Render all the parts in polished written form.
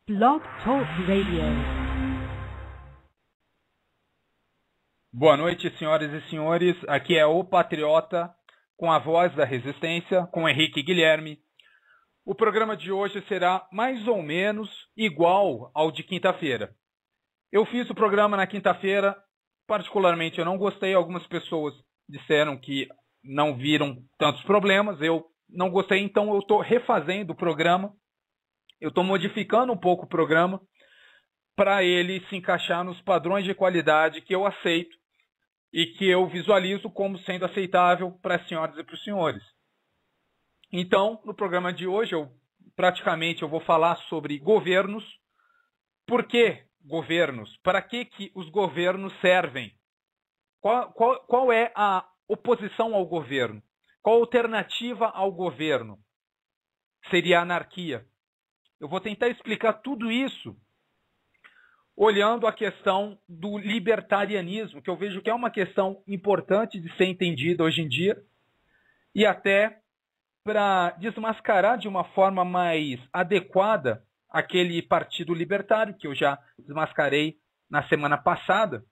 Blog Talk Radio. Boa noite, senhoras e senhores. Aqui é o Patriota, com a voz da resistência, com Henrique Guilherme. O programa de hoje será mais ou menos igual ao de quinta-feira. Eu fiz o programa na quinta-feira, particularmente eu não gostei. Algumas pessoas disseram que não viram tantos problemas. Eu não gostei, então eu estou refazendo o programa. Eu estou modificando um pouco o programa para ele se encaixar nos padrões de qualidade que eu aceito e que eu visualizo como sendo aceitável para as senhoras e para os senhores. Então, no programa de hoje, eu vou falar sobre governos. Por que governos? Para que os governos servem? Qual é a oposição ao governo? Qual a alternativa ao governo? Seria a anarquia. Eu vou tentar explicar tudo isso olhando a questão do libertarianismo, que eu vejo que é uma questão importante de ser entendida hoje em dia, e até para desmascarar de uma forma mais adequada aquele partido libertário, que eu já desmascarei na semana passada,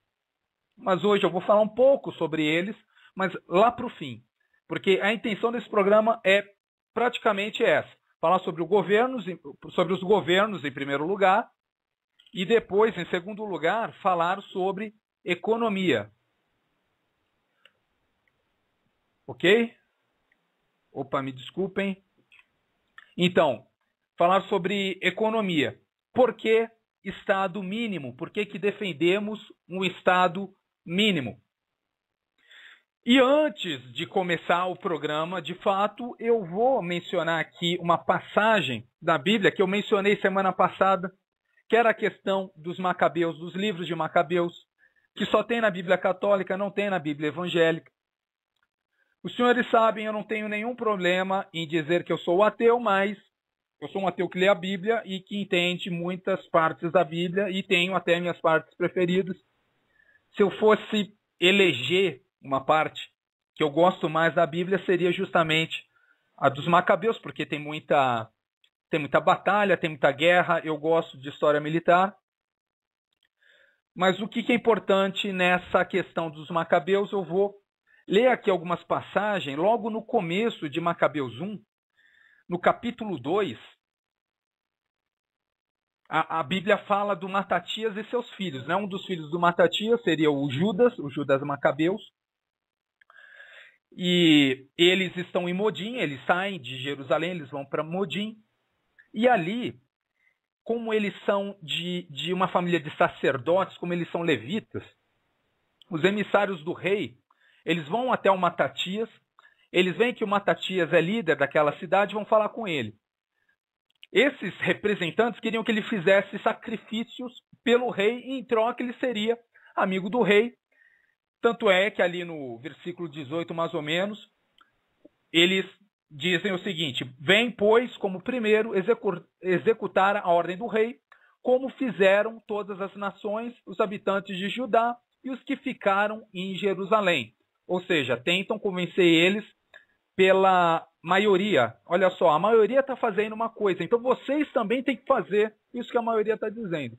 mas hoje eu vou falar um pouco sobre eles, mas lá para o fim, porque a intenção desse programa é praticamente essa: falar sobre os governos em primeiro lugar, e depois, em segundo lugar, falar sobre economia. Ok? Opa, me desculpem. Então, falar sobre economia. Por que Estado mínimo? Por que defendemos um Estado mínimo? E antes de começar o programa, de fato, eu vou mencionar aqui uma passagem da Bíblia que eu mencionei semana passada, que era a questão dos Macabeus, dos livros de Macabeus, que só tem na Bíblia católica, não tem na Bíblia evangélica. Os senhores sabem, eu não tenho nenhum problema em dizer que eu sou ateu, mas eu sou um ateu que lê a Bíblia e que entende muitas partes da Bíblia, e tenho até minhas partes preferidas. Se eu fosse eleger uma parte que eu gosto mais da Bíblia, seria justamente a dos Macabeus, porque tem muita batalha, tem muita guerra. Eu gosto de história militar. Mas o que é importante nessa questão dos Macabeus? Eu vou ler aqui algumas passagens, logo no começo de Macabeus 1, no capítulo 2, a Bíblia fala do Matatias e seus filhos, né? Um dos filhos do Matatias seria o Judas Macabeus. E eles estão em Modim, eles saem de Jerusalém, eles vão para Modim. E ali, como eles são de uma família de sacerdotes, como eles são levitas, os emissários do rei, eles vão até o Matatias, eles veem que o Matatias é líder daquela cidade e vão falar com ele. Esses representantes queriam que ele fizesse sacrifícios pelo rei, e em troca ele seria amigo do rei. Tanto é que ali no versículo 18, mais ou menos, eles dizem o seguinte: vem, pois, como primeiro executar a ordem do rei, como fizeram todas as nações, os habitantes de Judá e os que ficaram em Jerusalém. Ou seja, tentam convencer eles pela maioria. Olha só, a maioria está fazendo uma coisa, então vocês também têm que fazer isso que a maioria está dizendo.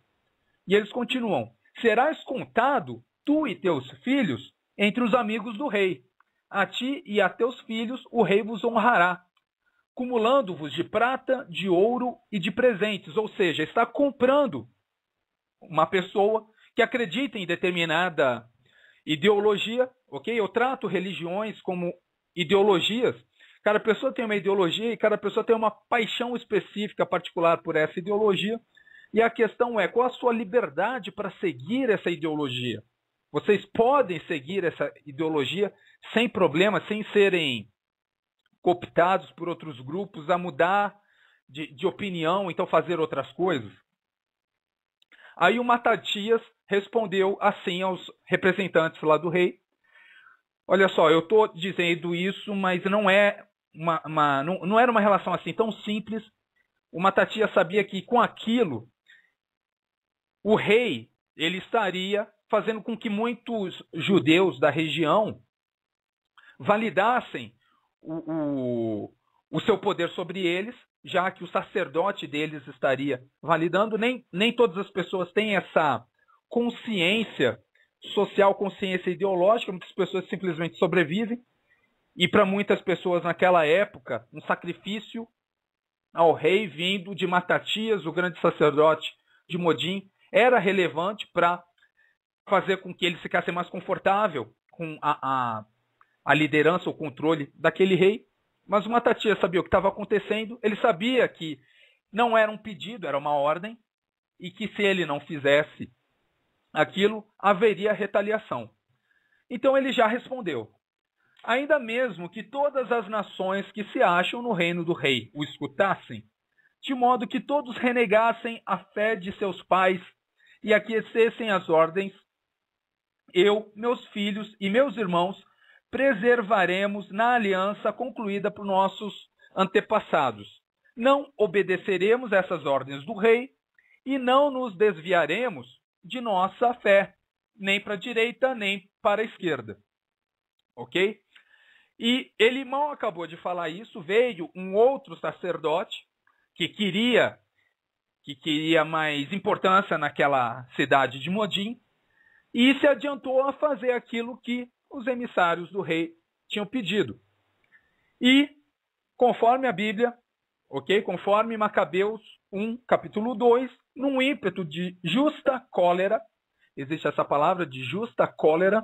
E eles continuam: serás contado, tu e teus filhos, entre os amigos do rei. A ti e a teus filhos o rei vos honrará, cumulando-vos de prata, de ouro e de presentes. Ou seja, está comprando uma pessoa que acredita em determinada ideologia, ok? Eu trato religiões como ideologias. Cada pessoa tem uma ideologia e cada pessoa tem uma paixão específica, particular por essa ideologia. E a questão é: qual a sua liberdade para seguir essa ideologia? Vocês podem seguir essa ideologia sem problema, sem serem cooptados por outros grupos a mudar de opinião, então fazer outras coisas. Aí o Matatias respondeu assim aos representantes lá do rei: olha só, eu estou dizendo isso, mas não era uma relação assim tão simples. O Matatias sabia que com aquilo o rei ele estaria fazendo com que muitos judeus da região validassem o seu poder sobre eles, já que o sacerdote deles estaria validando. Nem todas as pessoas têm essa consciência social, consciência ideológica, muitas pessoas simplesmente sobrevivem. E para muitas pessoas naquela época, um sacrifício ao rei vindo de Matatias, o grande sacerdote de Modim, era relevante para fazer com que ele ficasse mais confortável com a liderança, o controle daquele rei. Mas o Matatias sabia o que estava acontecendo, ele sabia que não era um pedido, era uma ordem, e que se ele não fizesse aquilo, haveria retaliação. Então ele já respondeu. Ainda mesmo que todas as nações que se acham no reino do rei o escutassem, de modo que todos renegassem a fé de seus pais e aquecessem as ordens, eu, meus filhos e meus irmãos preservaremos na aliança concluída por nossos antepassados. Não obedeceremos essas ordens do rei e não nos desviaremos de nossa fé, nem para a direita, nem para a esquerda. Ok? E ele mal acabou de falar isso, veio um outro sacerdote que queria mais importância naquela cidade de Modim e se adiantou a fazer aquilo que os emissários do rei tinham pedido. E, conforme a Bíblia, ok? Conforme Macabeus 1, capítulo 2, num ímpeto de justa cólera, existe essa palavra de justa cólera,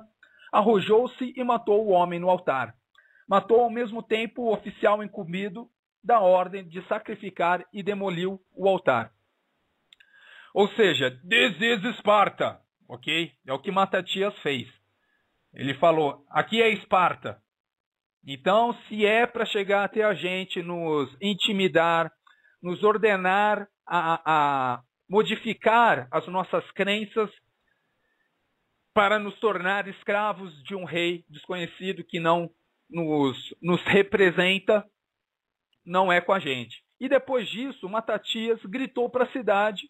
arrojou-se e matou o homem no altar. Matou ao mesmo tempo o oficial incumbido da ordem de sacrificar e demoliu o altar. Ou seja, this is Esparta, ok? É o que Matatias fez. Ele falou, aqui é Esparta. Então, se é para chegar até a gente, nos intimidar, nos ordenar a modificar as nossas crenças para nos tornar escravos de um rei desconhecido que não nos representa, não é com a gente. E depois disso, Matatias gritou para a cidade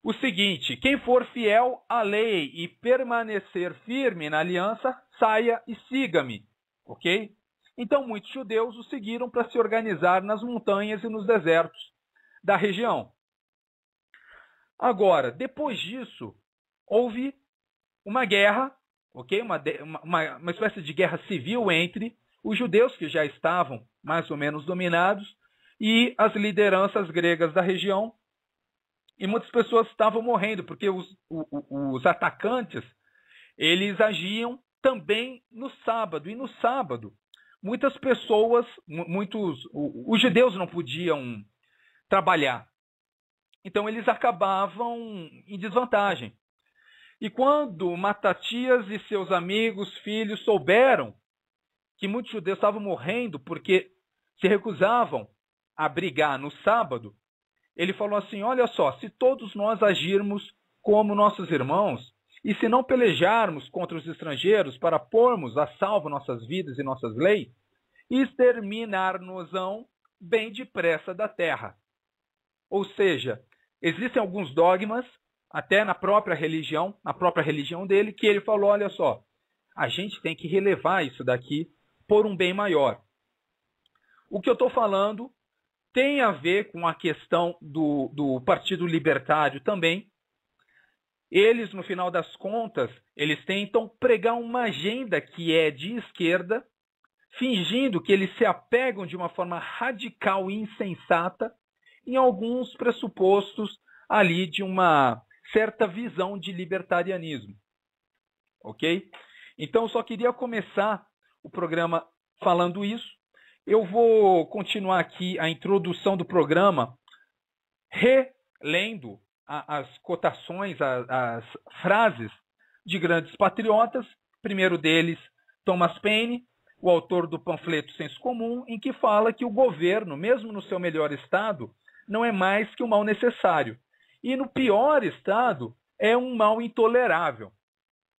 o seguinte, quem for fiel à lei e permanecer firme na aliança, saia e siga-me, ok? Então muitos judeus o seguiram para se organizar nas montanhas e nos desertos da região. Agora, depois disso, houve uma guerra, ok? Uma espécie de guerra civil entre os judeus que já estavam mais ou menos dominados e as lideranças gregas da região. E muitas pessoas estavam morrendo, porque os atacantes, eles agiam também no sábado. E no sábado, muitas pessoas, os judeus não podiam trabalhar. Então eles acabavam em desvantagem. E quando Matatias e seus amigos, filhos, souberam que muitos judeus estavam morrendo porque se recusavam a brigar no sábado, ele falou assim, olha só, se todos nós agirmos como nossos irmãos, e se não pelejarmos contra os estrangeiros para pormos a salvo nossas vidas e nossas leis, exterminar-nos-ão bem depressa da terra. Ou seja, existem alguns dogmas, até na própria religião dele, que ele falou, olha só, a gente tem que relevar isso daqui por um bem maior. O que eu estou falando tem a ver com a questão do Partido Libertário também. Eles, no final das contas, eles tentam pregar uma agenda que é de esquerda, fingindo que eles se apegam de uma forma radical e insensata em alguns pressupostos ali de uma certa visão de libertarianismo. Ok? Então, eu só queria começar o programa falando isso. Eu vou continuar aqui a introdução do programa relendo as cotações, as frases de grandes patriotas. Primeiro deles, Thomas Paine, o autor do panfleto Senso Comum, em que fala que o governo, mesmo no seu melhor estado, não é mais que um mal necessário. E no pior estado, é um mal intolerável.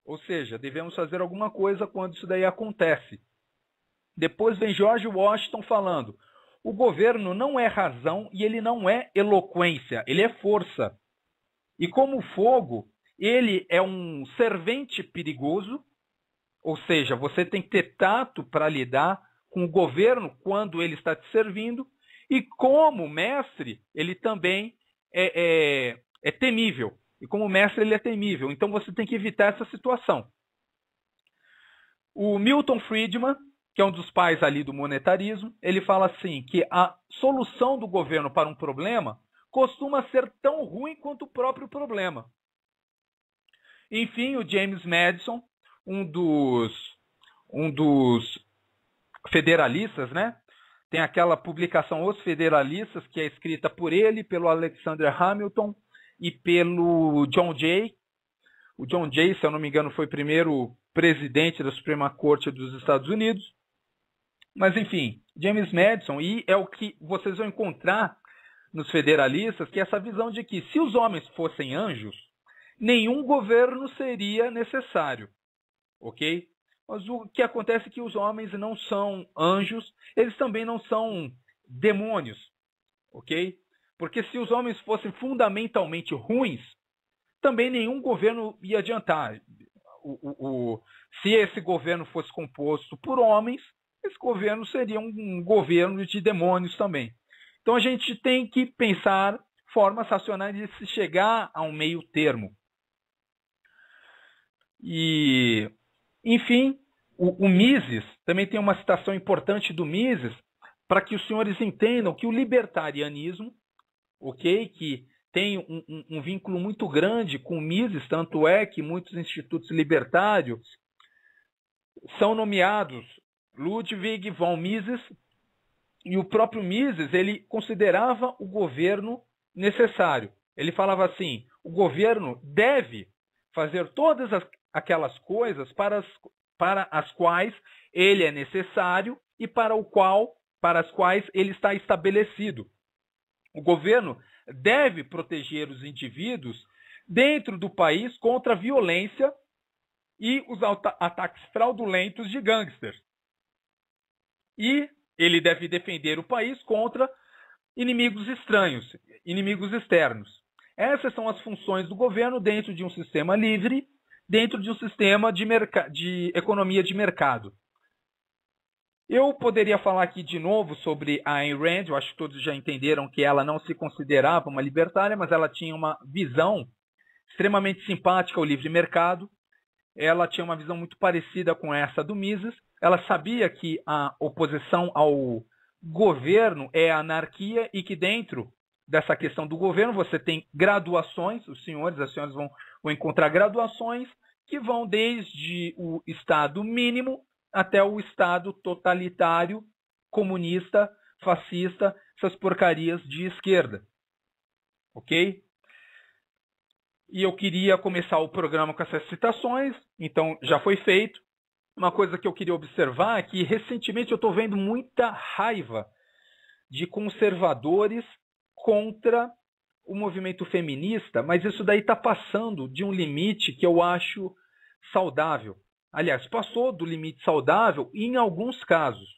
Ou seja, devemos fazer alguma coisa quando isso daí acontece. Depois vem George Washington falando, o governo não é razão e ele não é eloquência, ele é força. E como o fogo, ele é um servente perigoso, ou seja, você tem que ter tato para lidar com o governo quando ele está te servindo, E como mestre, ele também é temível. E como mestre, ele é temível. Então você tem que evitar essa situação. O Milton Friedman, que é um dos pais ali do monetarismo, ele fala assim, que a solução do governo para um problema costuma ser tão ruim quanto o próprio problema. Enfim, o James Madison, um dos federalistas, né? Tem aquela publicação Os Federalistas, que é escrita por ele, pelo Alexander Hamilton e pelo John Jay. O John Jay, se eu não me engano, foi o primeiro presidente da Suprema Corte dos Estados Unidos. Mas, enfim, James Madison, e é o que vocês vão encontrar nos federalistas, que é essa visão de que se os homens fossem anjos, nenhum governo seria necessário, ok? Mas o que acontece é que os homens não são anjos, eles também não são demônios, ok? Porque se os homens fossem fundamentalmente ruins, também nenhum governo ia adiantar. Se esse governo fosse composto por homens, esse governo seria um governo de demônios também. Então a gente tem que pensar formas racionais de se chegar a um meio termo. E, enfim, o Mises, também tem uma citação importante do Mises, para que os senhores entendam que o libertarianismo, ok, que tem um vínculo muito grande com o Mises, tanto é que muitos institutos libertários são nomeados Ludwig von Mises, e o próprio Mises, ele considerava o governo necessário. Ele falava assim, o governo deve fazer todas aquelas coisas para as quais ele é necessário e para as quais ele está estabelecido. O governo deve proteger os indivíduos dentro do país contra a violência e os ataques fraudulentos de gangsters. E ele deve defender o país contra inimigos estranhos, inimigos externos. Essas são as funções do governo dentro de um sistema livre, dentro de um sistema de economia de mercado. Eu poderia falar aqui de novo sobre a Ayn Rand, eu acho que todos já entenderam que ela não se considerava uma libertária, mas ela tinha uma visão extremamente simpática ao livre mercado. Ela tinha uma visão muito parecida com essa do Mises. Ela sabia que a oposição ao governo é a anarquia e que dentro dessa questão do governo você tem graduações, as senhoras vão encontrar graduações que vão desde o estado mínimo até o estado totalitário, comunista, fascista, essas porcarias de esquerda. Ok? E eu queria começar o programa com essas citações, então já foi feito. Uma coisa que eu queria observar é que recentemente eu estou vendo muita raiva de conservadores contra o movimento feminista, mas isso daí está passando de um limite que eu acho saudável. Aliás, passou do limite saudável em alguns casos.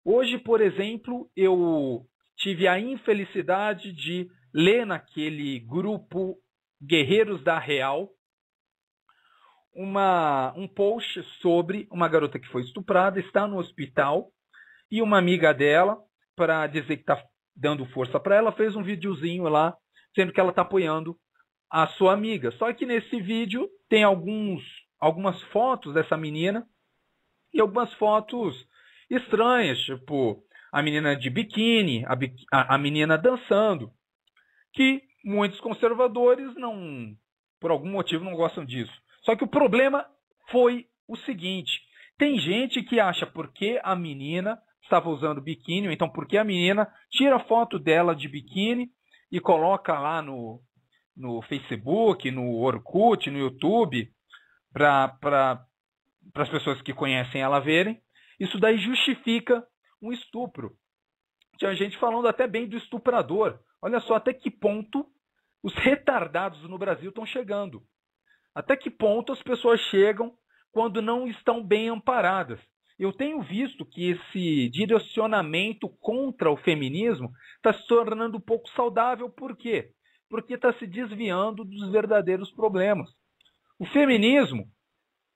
Hoje, por exemplo, eu tive a infelicidade de ler naquele grupo Guerreiros da Real um post sobre uma garota que foi estuprada, está no hospital, e uma amiga dela, para dizer que está dando força para ela, fez um videozinho lá, sendo que ela está apoiando a sua amiga. Só que nesse vídeo tem algumas fotos dessa menina e algumas fotos estranhas, tipo a menina de biquíni, a menina dançando, que muitos conservadores por algum motivo não gostam disso. Só que o problema foi o seguinte, tem gente que acha porque a menina estava usando biquíni, ou então porque a menina tira foto dela de biquíni e coloca lá no Facebook, no Orkut, no YouTube, para as pessoas que conhecem ela verem, isso daí justifica um estupro. Tinha gente falando até bem do estuprador. Olha só até que ponto os retardados no Brasil estão chegando. Até que ponto as pessoas chegam quando não estão bem amparadas. Eu tenho visto que esse direcionamento contra o feminismo está se tornando um pouco saudável. Por quê? Porque está se desviando dos verdadeiros problemas. O feminismo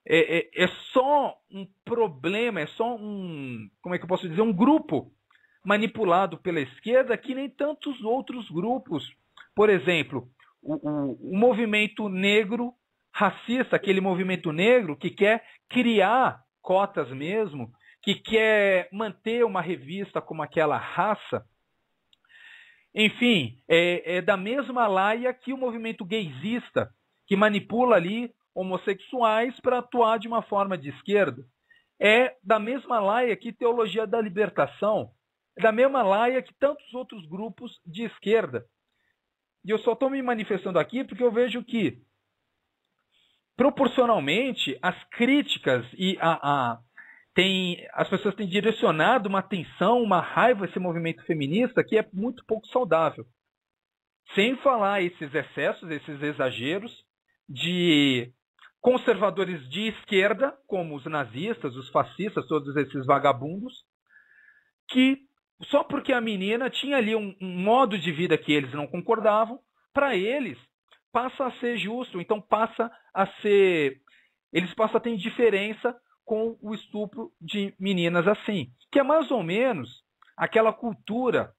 é só um problema, é só como é que eu posso dizer, um grupo manipulado pela esquerda que nem tantos outros grupos. Por exemplo, o movimento negro racista, aquele movimento negro que quer criar cotas mesmo, que quer manter uma revista como aquela Raça. Enfim, é da mesma laia que o movimento gaysista, que manipula ali homossexuais para atuar de uma forma de esquerda. É da mesma laia que Teologia da Libertação, é da mesma laia que tantos outros grupos de esquerda. E eu só estou me manifestando aqui porque eu vejo que, proporcionalmente, as críticas e as pessoas têm direcionado uma atenção, uma raiva a esse movimento feminista que é muito pouco saudável. Sem falar esses excessos, esses exageros de conservadores de esquerda, como os nazistas, os fascistas, todos esses vagabundos, que só porque a menina tinha ali um modo de vida que eles não concordavam, para eles passa a ser justo, então eles passam a ter indiferença com o estupro de meninas assim, que é mais ou menos aquela cultura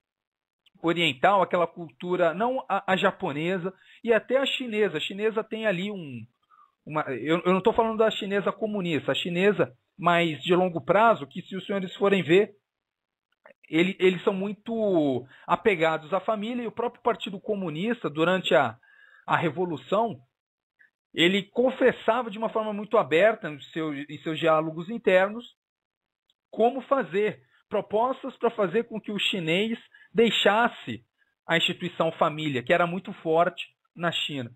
oriental, aquela cultura, não a japonesa e até a chinesa. A chinesa tem ali eu não estou falando da chinesa comunista, a chinesa mais de longo prazo, que se os senhores forem ver, eles são muito apegados à família, e o próprio Partido Comunista, durante a Revolução, ele confessava de uma forma muito aberta em seus diálogos internos como fazer propostas para fazer com que o chinês deixasse a instituição família, que era muito forte na China.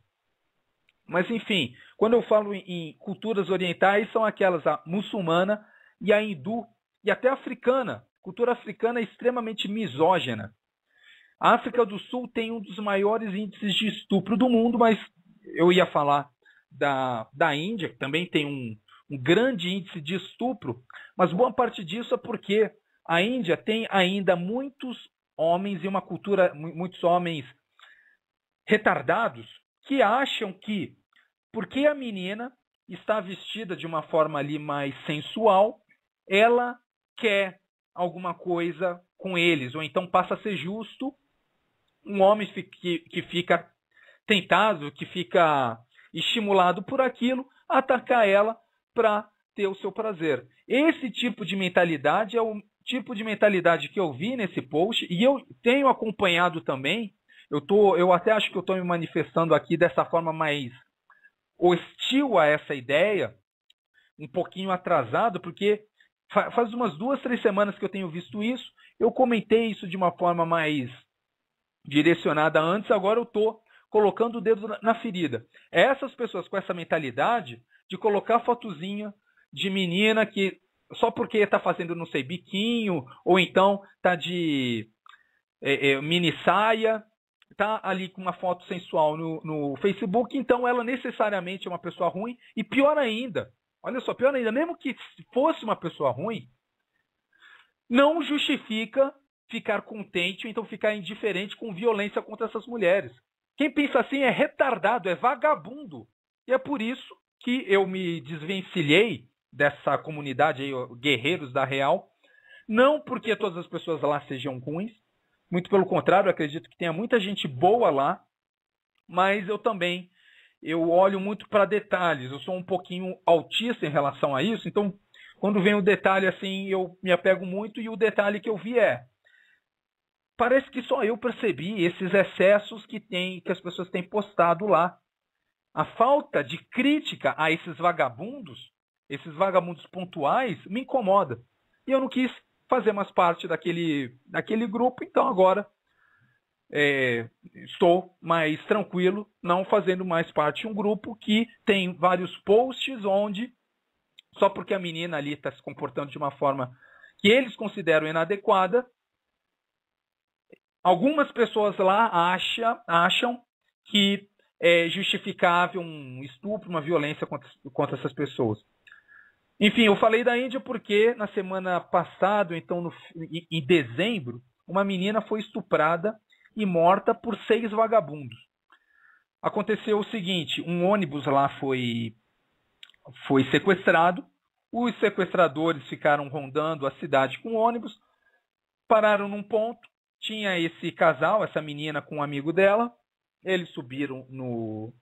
Mas, enfim, quando eu falo em culturas orientais, são aquelas, a muçulmana e a hindu, e até a africana. A cultura africana é extremamente misógina. A África do Sul tem um dos maiores índices de estupro do mundo, mas eu ia falar da Índia, que também tem um grande índice de estupro, mas boa parte disso é porque a Índia tem ainda muitos homens e uma cultura, muitos homens retardados, que acham que, porque a menina está vestida de uma forma ali mais sensual, ela quer alguma coisa com eles, ou então passa a ser justo um homem que fica tentado, que fica estimulado por aquilo, atacar ela para ter o seu prazer. Esse tipo de mentalidade é o tipo de mentalidade que eu vi nesse post, e eu tenho acompanhado também. Eu até acho que eu estou me manifestando aqui dessa forma mais hostil a essa ideia, um pouquinho atrasado, porque faz umas 2, 3 semanas que eu tenho visto isso. Eu comentei isso de uma forma mais direcionada antes, agora eu estou colocando o dedo na ferida. Essas pessoas com essa mentalidade de colocar fotozinha de menina que só porque está fazendo, não sei, biquinho, ou então está de mini saia, está ali com uma foto sensual no Facebook, então ela necessariamente é uma pessoa ruim. E pior ainda, olha só, pior ainda, mesmo que fosse uma pessoa ruim, não justifica ficar contente ou então ficar indiferente com violência contra essas mulheres. Quem pensa assim é retardado, é vagabundo. E é por isso que eu me desvencilhei dessa comunidade aí, Guerreiros da Real, não porque todas as pessoas lá sejam ruins, muito pelo contrário, eu acredito que tenha muita gente boa lá, mas eu olho muito para detalhes, eu sou um pouquinho autista em relação a isso, então quando vem o detalhe assim, eu me apego muito, e o detalhe que eu vi parece que só eu percebi esses excessos que as pessoas têm postado lá. A falta de crítica a esses vagabundos pontuais, me incomoda. E eu não quis fazer mais parte daquele grupo, então agora estou mais tranquilo, não fazendo mais parte de um grupo que tem vários posts onde, só porque a menina ali está se comportando de uma forma que eles consideram inadequada, algumas pessoas lá acham que é justificável um estupro, uma violência contra essas pessoas. Enfim, eu falei da Índia porque na semana passada, então em dezembro, uma menina foi estuprada e morta por 6 vagabundos. Aconteceu o seguinte, um ônibus lá foi sequestrado, os sequestradores ficaram rondando a cidade com o ônibus, Pararam num ponto, tinha esse casal, essa menina com um amigo dela, eles subiram no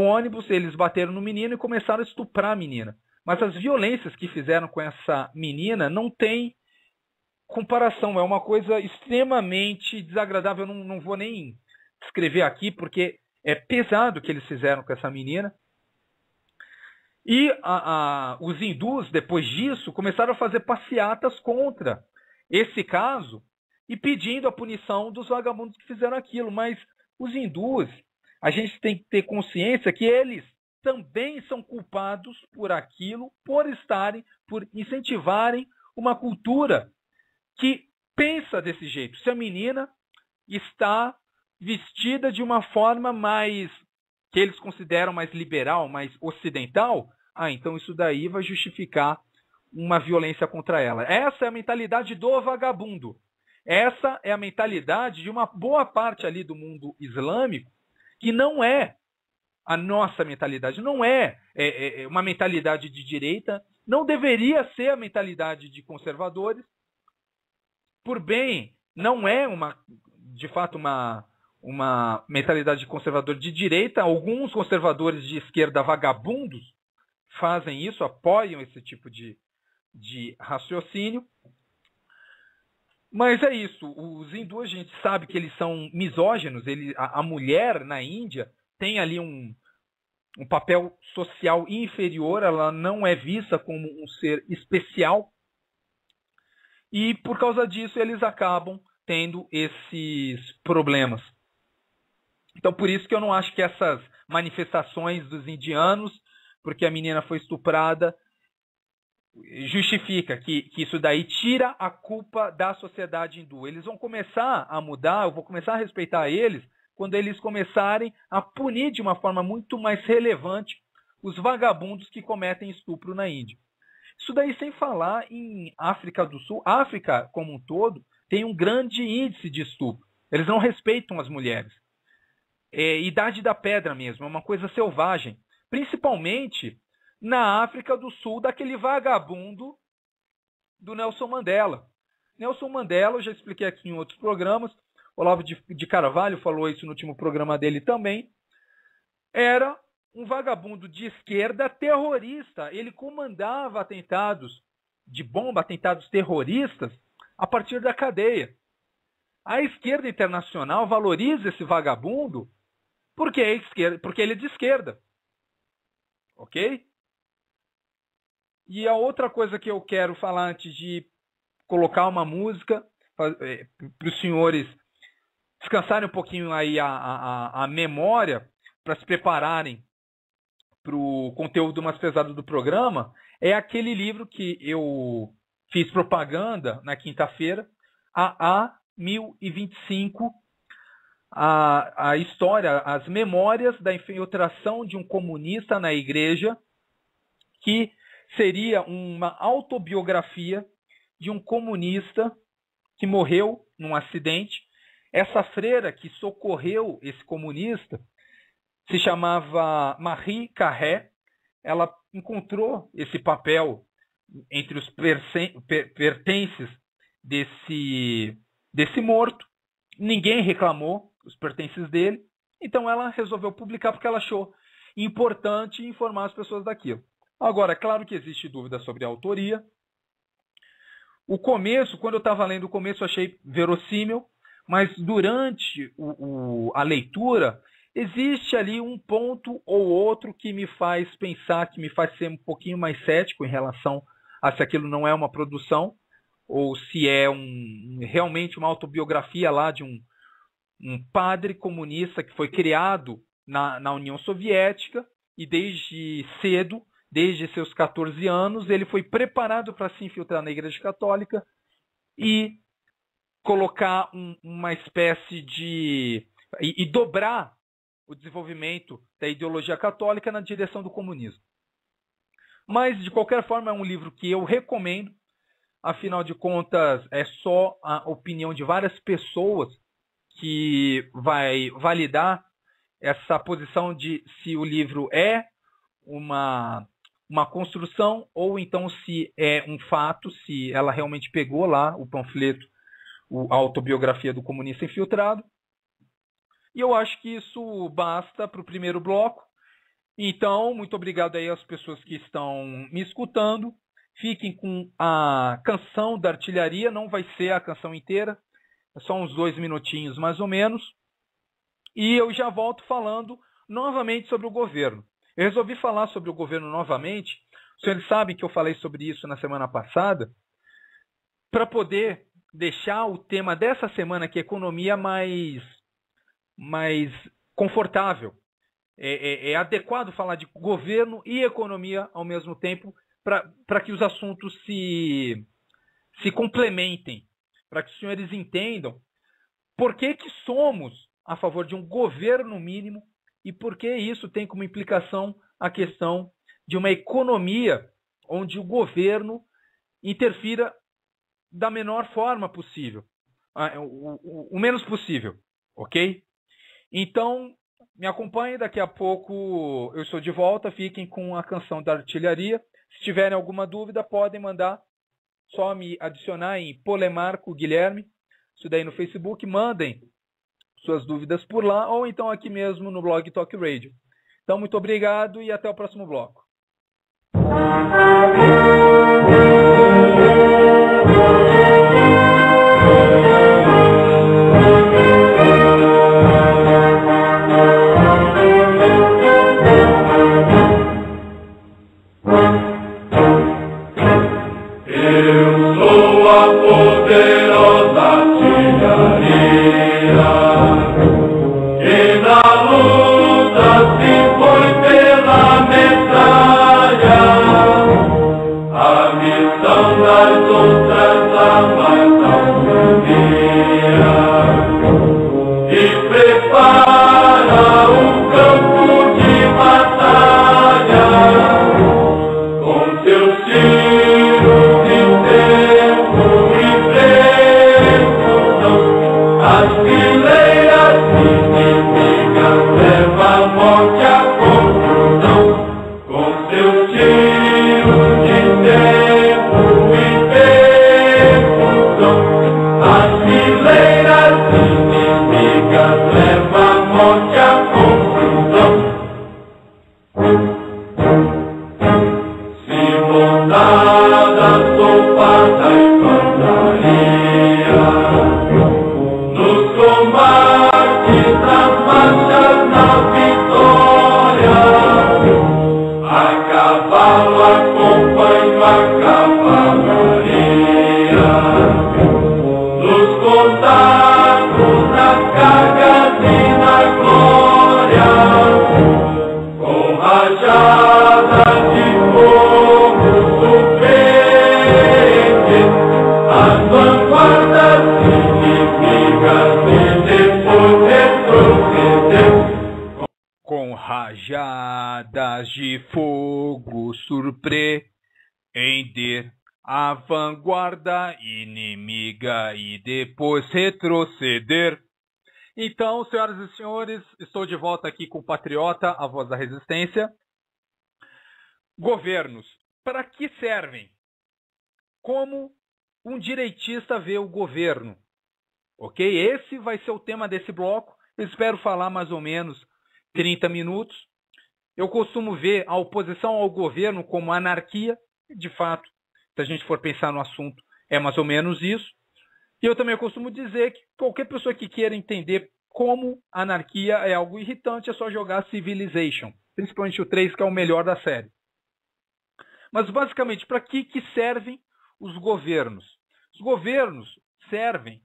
ônibus, eles bateram no menino e começaram a estuprar a menina. Mas as violências que fizeram com essa menina não tem comparação, é uma coisa extremamente desagradável, eu não vou nem escrever aqui, porque é pesado o que eles fizeram com essa menina. E os hindus, depois disso, começaram a fazer passeatas contra esse caso e pedindo a punição dos vagabundos que fizeram aquilo. Mas os hindus, a gente tem que ter consciência que eles também são culpados por aquilo, por incentivarem uma cultura que pensa desse jeito. Se a menina está vestida de uma forma mais, que eles consideram mais liberal, mais ocidental, então isso daí vai justificar uma violência contra ela. Essa é a mentalidade do vagabundo. Essa é a mentalidade de uma boa parte ali do mundo islâmico, que não é a nossa mentalidade, não é uma mentalidade de direita, não deveria ser a mentalidade de conservadores. Por bem, não é de fato uma mentalidade de conservador de direita. Alguns conservadores de esquerda vagabundos fazem isso, apoiam esse tipo de raciocínio. Mas é isso, os hindus, a gente sabe que eles são misóginos, a mulher na Índia tem ali um papel social inferior, ela não é vista como um ser especial. E por causa disso eles acabam tendo esses problemas. Então por isso que eu não acho que essas manifestações dos indianos, porque a menina foi estuprada, justifica que isso daí tira a culpa da sociedade hindu. Eles vão começar a mudar, eu vou começar a respeitar eles, quando eles começarem a punir de uma forma muito mais relevante os vagabundos que cometem estupro na Índia. Isso daí sem falar em África do Sul. A África, como um todo, tem um grande índice de estupro. Eles não respeitam as mulheres. É idade da pedra mesmo, é uma coisa selvagem. Principalmente na África do Sul, daquele vagabundo do Nelson Mandela. Nelson Mandela, eu já expliquei aqui em outros programas, Olavo de Carvalho falou isso no último programa dele também, era um vagabundo de esquerda terrorista. Ele comandava atentados de bomba, atentados terroristas, a partir da cadeia. A esquerda internacional valoriza esse vagabundo porque ele é de esquerda. Ok? E a outra coisa que eu quero falar antes de colocar uma música, para os senhores descansarem um pouquinho aí a memória, para se prepararem para o conteúdo mais pesado do programa, é aquele livro que eu fiz propaganda na quinta-feira, a 1025, a história, as memórias da infiltração de um comunista na igreja, que seria uma autobiografia de um comunista que morreu num acidente. Essa freira que socorreu esse comunista se chamava Marie Carré. Ela encontrou esse papel entre os pertences desse morto. Ninguém reclamou os pertences dele. Então ela resolveu publicar porque ela achou importante informar as pessoas daquilo. Agora, é claro que existe dúvida sobre a autoria. O começo, quando eu estava lendo o começo, eu achei verossímil, mas durante a leitura, existe ali um ponto ou outro que me faz pensar, que me faz ser um pouquinho mais cético em relação a se aquilo não é uma produção, ou se é realmente uma autobiografia lá de um padre comunista que foi criado na União Soviética e desde cedo, desde seus 14 anos, ele foi preparado para se infiltrar na Igreja Católica e colocar uma espécie de... e dobrar o desenvolvimento da ideologia católica na direção do comunismo. Mas, de qualquer forma, é um livro que eu recomendo. Afinal de contas, é só a opinião de várias pessoas que vai validar essa posição de se o livro é uma construção ou então se é um fato, se ela realmente pegou lá o panfleto a autobiografia do comunista infiltrado. E eu acho que isso basta para o primeiro bloco. Então, muito obrigado aí às pessoas que estão me escutando. Fiquem com a canção da artilharia, não vai ser a canção inteira, é só uns 2 minutinhos mais ou menos. E eu já volto falando novamente sobre o governo. Eu resolvi falar sobre o governo novamente. Os senhores sabem que eu falei sobre isso na semana passada, para poder deixar o tema dessa semana, que é economia, mais confortável. É adequado falar de governo e economia ao mesmo tempo, para que os assuntos se complementem, para que os senhores entendam por que somos a favor de um governo mínimo e por que isso tem como implicação a questão de uma economia onde o governo interfira da menor forma possível, o menos possível, ok? Então, me acompanhem, daqui a pouco eu estou de volta, fiquem com a canção da artilharia. Se tiverem alguma dúvida, podem mandar, só me adicionar em Polemarco Guilherme, isso daí no Facebook, mandem suas dúvidas por lá, ou então aqui mesmo no blog Talk Radio. Então, muito obrigado e até o próximo bloco. Rajadas de fogo surpreender a vanguarda inimiga e depois retroceder. Então, senhoras e senhores, estou de volta aqui com o Patriota, a voz da resistência. Governos, para que servem? Como um direitista vê o governo? Ok? Esse vai ser o tema desse bloco. Eu espero falar mais ou menos 30 minutos. Eu costumo ver a oposição ao governo como anarquia. De fato, se a gente for pensar no assunto, é mais ou menos isso. E eu também costumo dizer que qualquer pessoa que queira entender como anarquia é algo irritante, é só jogar Civilization. Principalmente o 3, que é o melhor da série. Mas, basicamente, para que servem os governos? Os governos servem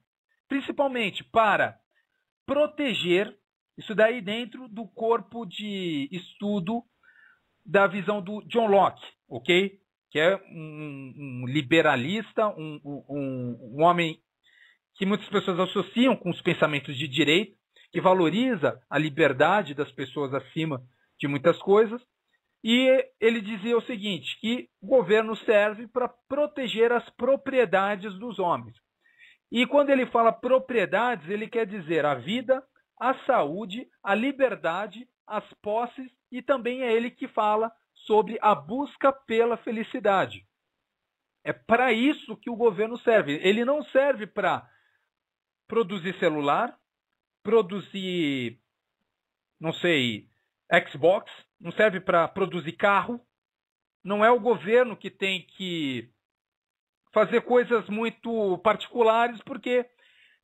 principalmente para proteger, isso daí dentro do corpo de estudo da visão do John Locke, ok? Que é um liberalista, um homem que muitas pessoas associam com os pensamentos de direita, que valoriza a liberdade das pessoas acima de muitas coisas. E ele dizia o seguinte, que o governo serve para proteger as propriedades dos homens. E quando ele fala propriedades, ele quer dizer a vida, a saúde, a liberdade, as posses, e também é ele que fala sobre a busca pela felicidade. É para isso que o governo serve. Ele não serve para produzir celular, produzir, não sei, Xbox, não serve para produzir carro. Não é o governo que tem que fazer coisas muito particulares, porque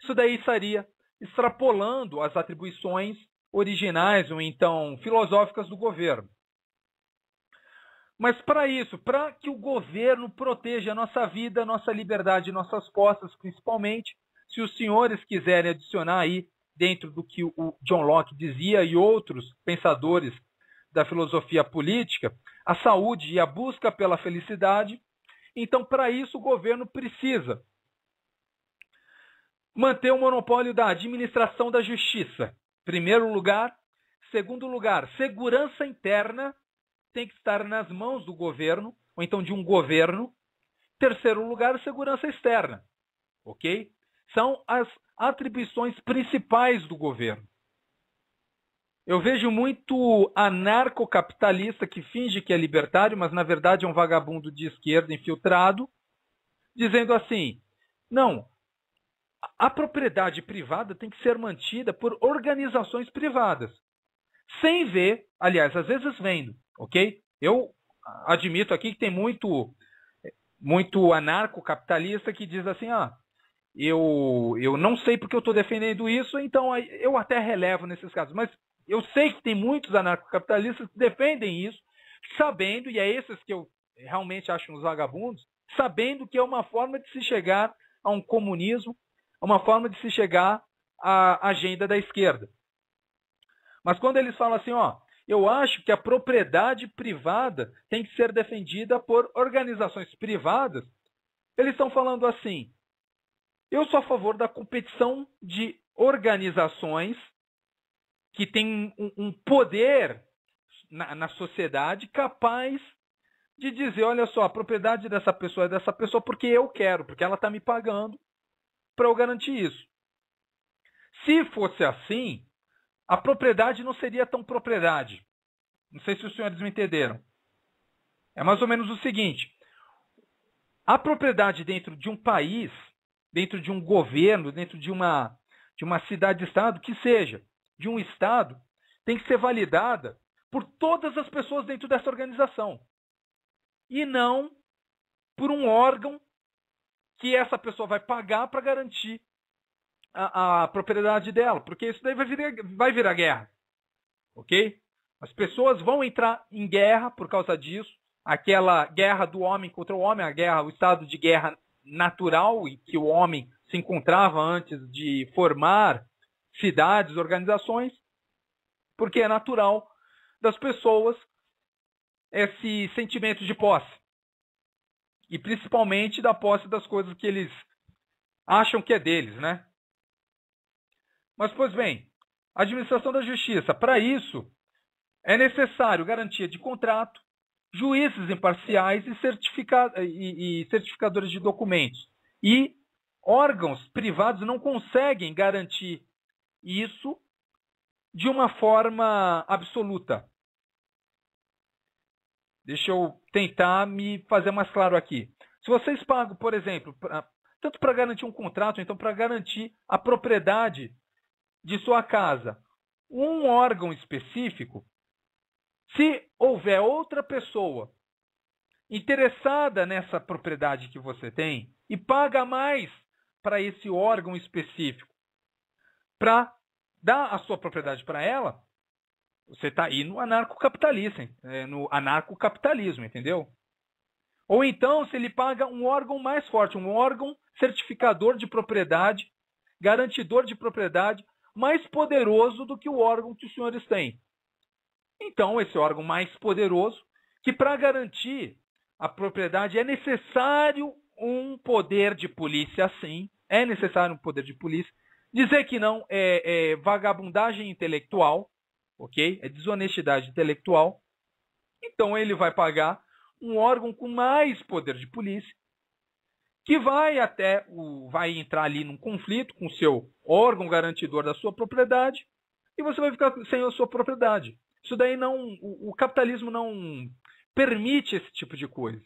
isso daí estaria extrapolando as atribuições originais ou então filosóficas do governo. Mas para isso, para que o governo proteja a nossa vida, a nossa liberdade, nossas posses, principalmente, se os senhores quiserem adicionar aí, dentro do que o John Locke dizia e outros pensadores da filosofia política, a saúde e a busca pela felicidade, então para isso o governo precisa manter o monopólio da administração da justiça, primeiro lugar. Segundo lugar, segurança interna tem que estar nas mãos do governo, ou então de um governo. Terceiro lugar, segurança externa. Ok? São as atribuições principais do governo. Eu vejo muito anarcocapitalista que finge que é libertário, mas na verdade é um vagabundo de esquerda infiltrado, dizendo assim, não, a propriedade privada tem que ser mantida por organizações privadas. Sem ver, aliás, às vezes vendo, ok? Eu admito aqui que tem muito anarcocapitalista que diz assim, eu não sei porque eu estou defendendo isso, então eu até relevo nesses casos. Mas eu sei que tem muitos anarcocapitalistas que defendem isso, sabendo, e é esses que eu realmente acho uns vagabundos, sabendo que é uma forma de se chegar a um comunismo, uma forma de se chegar à agenda da esquerda. Mas quando eles falam assim, eu acho que a propriedade privada tem que ser defendida por organizações privadas, eles estão falando assim, eu sou a favor da competição de organizações que têm um poder na sociedade capaz de dizer, olha só, a propriedade dessa pessoa é dessa pessoa porque eu quero, porque ela está me pagando para eu garantir isso. Se fosse assim, a propriedade não seria tão propriedade. Não sei se os senhores me entenderam. É mais ou menos o seguinte, a propriedade dentro de um país, dentro de um governo, dentro de uma cidade-estado, que seja, de um estado, tem que ser validada por todas as pessoas dentro dessa organização. E não por um órgão que essa pessoa vai pagar para garantir a propriedade dela. Porque isso daí vai virar guerra. Ok? As pessoas vão entrar em guerra por causa disso. Aquela guerra do homem contra o homem, o estado de guerra natural em que o homem se encontrava antes de formar cidades, organizações, porque é natural das pessoas esse sentimento de posse. E principalmente da posse das coisas que eles acham que é deles, né? Mas, pois bem, a administração da justiça, para isso, é necessário garantia de contrato, juízes imparciais e certificadores de documentos. E órgãos privados não conseguem garantir isso de uma forma absoluta. Deixa eu tentar me fazer mais claro aqui. Se vocês pagam, por exemplo, tanto para garantir um contrato, então para garantir a propriedade de sua casa, um órgão específico, se houver outra pessoa interessada nessa propriedade que você tem e paga mais para esse órgão específico para dar a sua propriedade para ela, você está aí no anarcocapitalismo, entendeu? Ou então, se ele paga um órgão mais forte, um órgão certificador de propriedade, garantidor de propriedade, mais poderoso do que o órgão que os senhores têm. Então, esse órgão mais poderoso, que para garantir a propriedade é necessário um poder de polícia, sim, é necessário um poder de polícia. Dizer que não é vagabundagem intelectual, ok? É desonestidade intelectual. Então ele vai pagar um órgão com mais poder de polícia, que vai entrar ali num conflito com o seu órgão garantidor da sua propriedade, e você vai ficar sem a sua propriedade. Isso daí o capitalismo não permite esse tipo de coisa.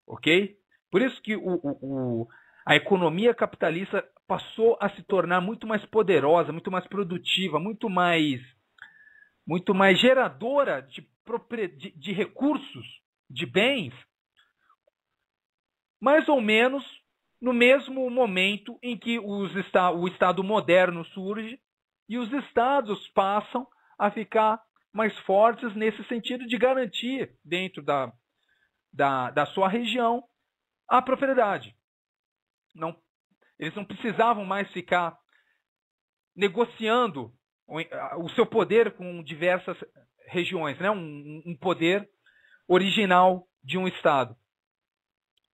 Ok? Por isso que a economia capitalista passou a se tornar muito mais poderosa, muito mais produtiva, muito mais geradora de recursos, de bens, mais ou menos no mesmo momento em que o Estado moderno surge e os Estados passam a ficar mais fortes nesse sentido de garantir dentro da sua região a propriedade. Eles não precisavam mais ficar negociando o seu poder com diversas regiões, né? Um poder original de um Estado.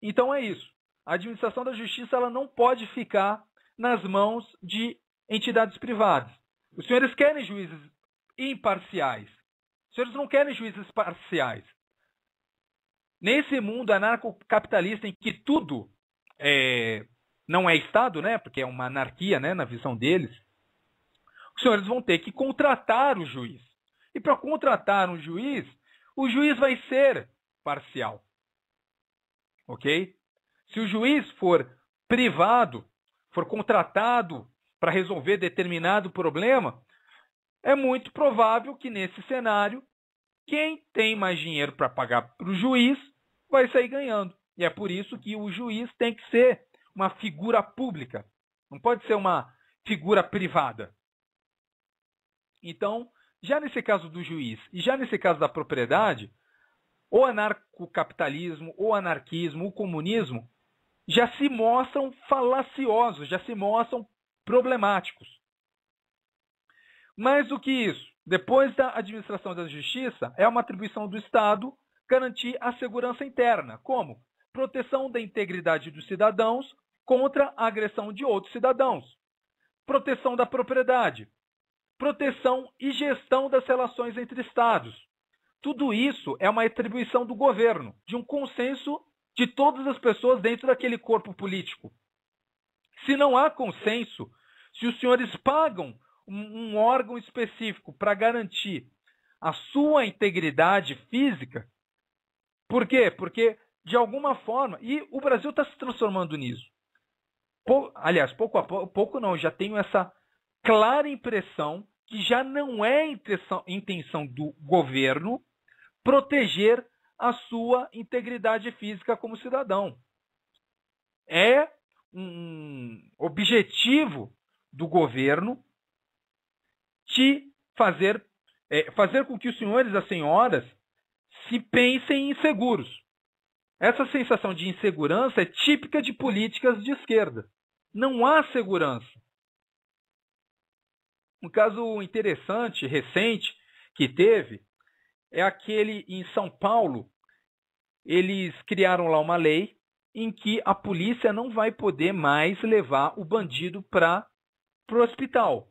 Então é isso. A administração da justiça ela não pode ficar nas mãos de entidades privadas. Os senhores querem juízes imparciais. Os senhores não querem juízes parciais. Nesse mundo anarcocapitalista em que tudo não é Estado, né? Porque é uma anarquia, né? Na visão deles, os senhores vão ter que contratar o juiz. E para contratar um juiz, o juiz vai ser parcial. Ok? Se o juiz for privado, for contratado para resolver determinado problema, é muito provável que nesse cenário, quem tem mais dinheiro para pagar para o juiz vai sair ganhando. E é por isso que o juiz tem que ser uma figura pública. Não pode ser uma figura privada. Então, já nesse caso do juiz e já nesse caso da propriedade, o anarcocapitalismo, o anarquismo, o comunismo já se mostram falaciosos, já se mostram problemáticos. Mais do que isso, depois da administração da justiça, é uma atribuição do Estado garantir a segurança interna. Como? Proteção da integridade dos cidadãos contra a agressão de outros cidadãos. Proteção da propriedade. Proteção e gestão das relações entre Estados. Tudo isso é uma atribuição do governo, de um consenso de todas as pessoas dentro daquele corpo político. Se não há consenso, se os senhores pagam um órgão específico para garantir a sua integridade física, por quê? Porque, de alguma forma, e o Brasil está se transformando nisso. Aliás, pouco a pouco não, já tenho essa clara impressão que já não é intenção do governo proteger a sua integridade física como cidadão. É um objetivo do governo de fazer com que os senhores e as senhoras se pensem inseguros. Essa sensação de insegurança é típica de políticas de esquerda. Não há segurança. Um caso interessante, recente, que teve, é aquele em São Paulo. Eles criaram lá uma lei em que a polícia não vai poder mais levar o bandido para o hospital.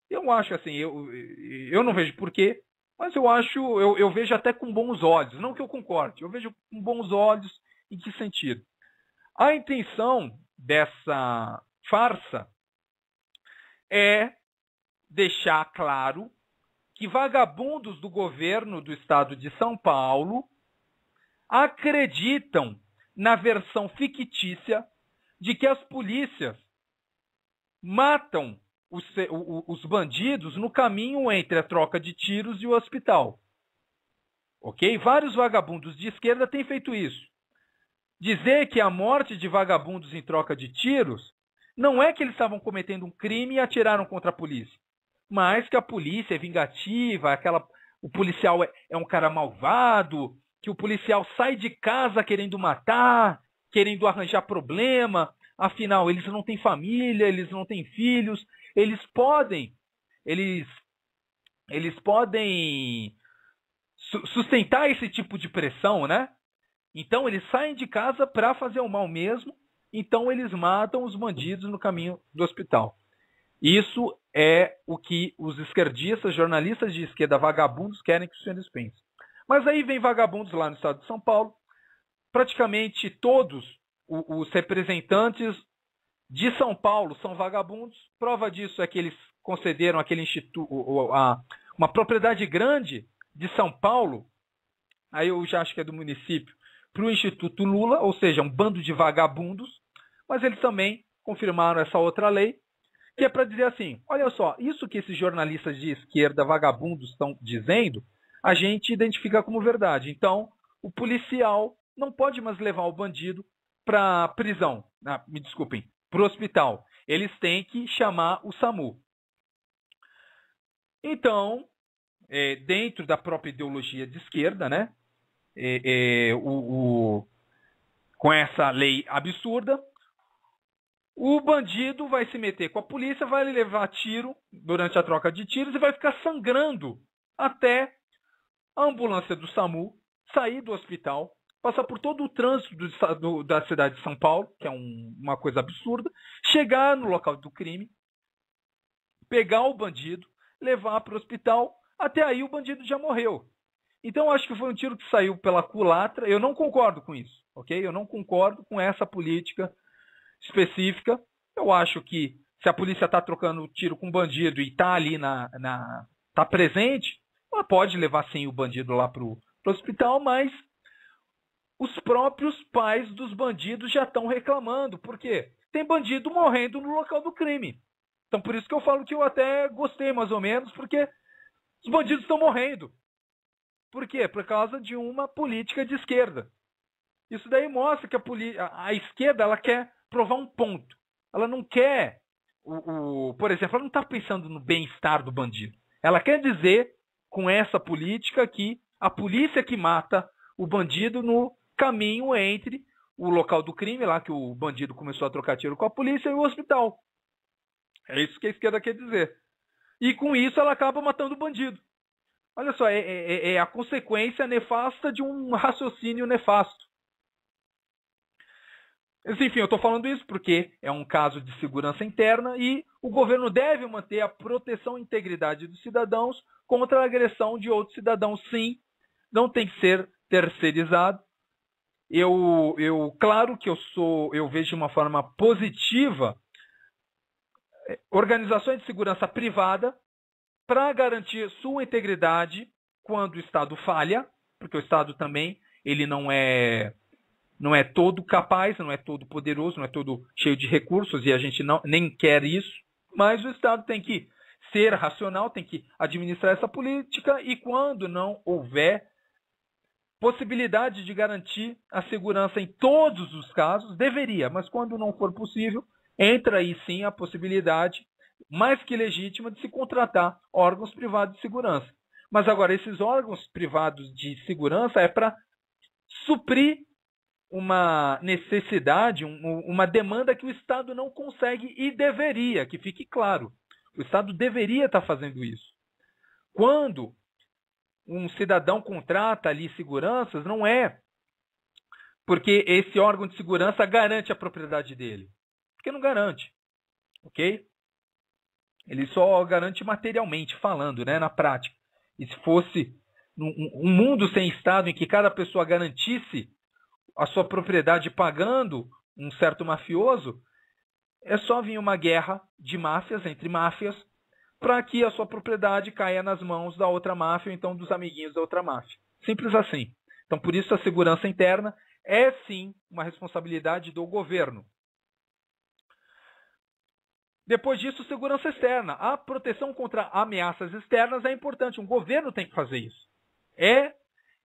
Eu acho assim, eu não vejo porquê, mas eu vejo até com bons olhos. Não que eu concorde, eu vejo com bons olhos. Em que sentido? A intenção dessa farsa é deixar claro que vagabundos do governo do estado de São Paulo acreditam na versão fictícia de que as polícias matam os bandidos no caminho entre a troca de tiros e o hospital. Ok? Vários vagabundos de esquerda têm feito isso. Dizer que a morte de vagabundos em troca de tiros não é que eles estavam cometendo um crime e atiraram contra a polícia, mas que a polícia é vingativa, o policial é um cara malvado, que o policial sai de casa querendo matar, querendo arranjar problema, afinal, eles não têm família, eles não têm filhos, eles podem sustentar esse tipo de pressão, né? Então, eles saem de casa para fazer o mal mesmo, então eles matam os bandidos no caminho do hospital. Isso é o que os esquerdistas, jornalistas de esquerda, vagabundos, querem que os senhores pensem. Mas aí vem vagabundos lá no estado de São Paulo. Praticamente todos os representantes de São Paulo são vagabundos. Prova disso é que eles concederam aquele uma propriedade grande de São Paulo, aí eu já acho que é do município, para o Instituto Lula, ou seja, um bando de vagabundos, mas eles também confirmaram essa outra lei, que é para dizer assim, olha só, isso que esses jornalistas de esquerda vagabundos estão dizendo, a gente identifica como verdade. Então, o policial não pode mais levar o bandido para prisão, me desculpem, para o hospital. Eles têm que chamar o SAMU. Então, dentro da própria ideologia de esquerda, né, com essa lei absurda, o bandido vai se meter com a polícia, vai levar tiro durante a troca de tiros e vai ficar sangrando até a ambulância do SAMU sair do hospital, passar por todo o trânsito da cidade de São Paulo, que é uma coisa absurda, chegar no local do crime, pegar o bandido, levar para o hospital, até aí o bandido já morreu. Então, acho que foi um tiro que saiu pela culatra. Eu não concordo com isso, ok? Eu não concordo com essa política específica. Eu acho que se a polícia está trocando tiro com o bandido e está ali tá presente, ela pode levar sim o bandido lá para o hospital, mas os próprios pais dos bandidos já estão reclamando. Por quê? Tem bandido morrendo no local do crime. Então, por isso que eu falo que eu até gostei mais ou menos, porque os bandidos estão morrendo. Por quê? Por causa de uma política de esquerda. Isso daí mostra que a esquerda ela quer provar um ponto. Ela não quer, por exemplo, ela não está pensando no bem-estar do bandido. Ela quer dizer, com essa política, que a polícia que mata o bandido no caminho entre o local do crime, lá que o bandido começou a trocar tiro com a polícia, e o hospital. É isso que a esquerda quer dizer. E com isso ela acaba matando o bandido. Olha só, é a consequência nefasta de um raciocínio nefasto. Mas, enfim, eu estou falando isso porque é um caso de segurança interna e o governo deve manter a proteção e integridade dos cidadãos contra a agressão de outros cidadãos. Sim, não tem que ser terceirizado. Claro que eu vejo de uma forma positiva organizações de segurança privada para garantir sua integridade quando o Estado falha, porque o Estado também ele não é todo capaz, não é todo poderoso, não é todo cheio de recursos, e a gente nem quer isso, mas o Estado tem que ser racional, tem que administrar essa política, e quando não houver possibilidade de garantir a segurança em todos os casos, deveria, mas quando não for possível, entra aí sim a possibilidade mais que legítima de se contratar órgãos privados de segurança. Mas agora, esses órgãos privados de segurança é para suprir uma necessidade, uma demanda que o Estado não consegue e deveria, que fique claro. O Estado deveria estar fazendo isso. Quando um cidadão contrata ali seguranças, não é porque esse órgão de segurança garante a propriedade dele. Porque não garante, ok? Ele só garante materialmente falando, né, na prática. E se fosse um mundo sem Estado em que cada pessoa garantisse a sua propriedade pagando um certo mafioso, é só vir uma guerra de máfias, entre máfias, para que a sua propriedade caia nas mãos da outra máfia, ou então dos amiguinhos da outra máfia. Simples assim. Então, por isso, a segurança interna é, sim, uma responsabilidade do governo. Depois disso, segurança externa. A proteção contra ameaças externas é importante. Um governo tem que fazer isso. É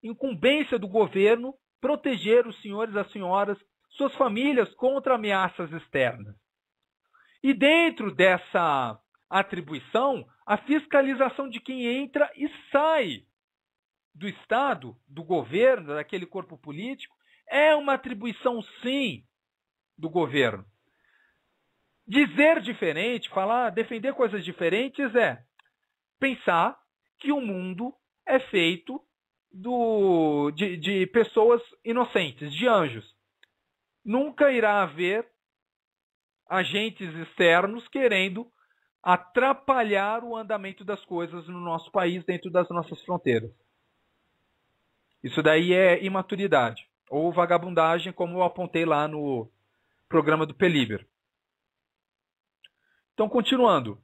incumbência do governo proteger os senhores e as senhoras, suas famílias contra ameaças externas. E dentro dessa atribuição, a fiscalização de quem entra e sai do Estado, do governo, daquele corpo político, é uma atribuição, sim, do governo. Dizer diferente, defender coisas diferentes é pensar que o mundo é feito de pessoas inocentes, de anjos. Nunca irá haver agentes externos querendo atrapalhar o andamento das coisas no nosso país, dentro das nossas fronteiras. Isso daí é imaturidade, ou vagabundagem, como eu apontei lá no programa do Peliber. Então, continuando.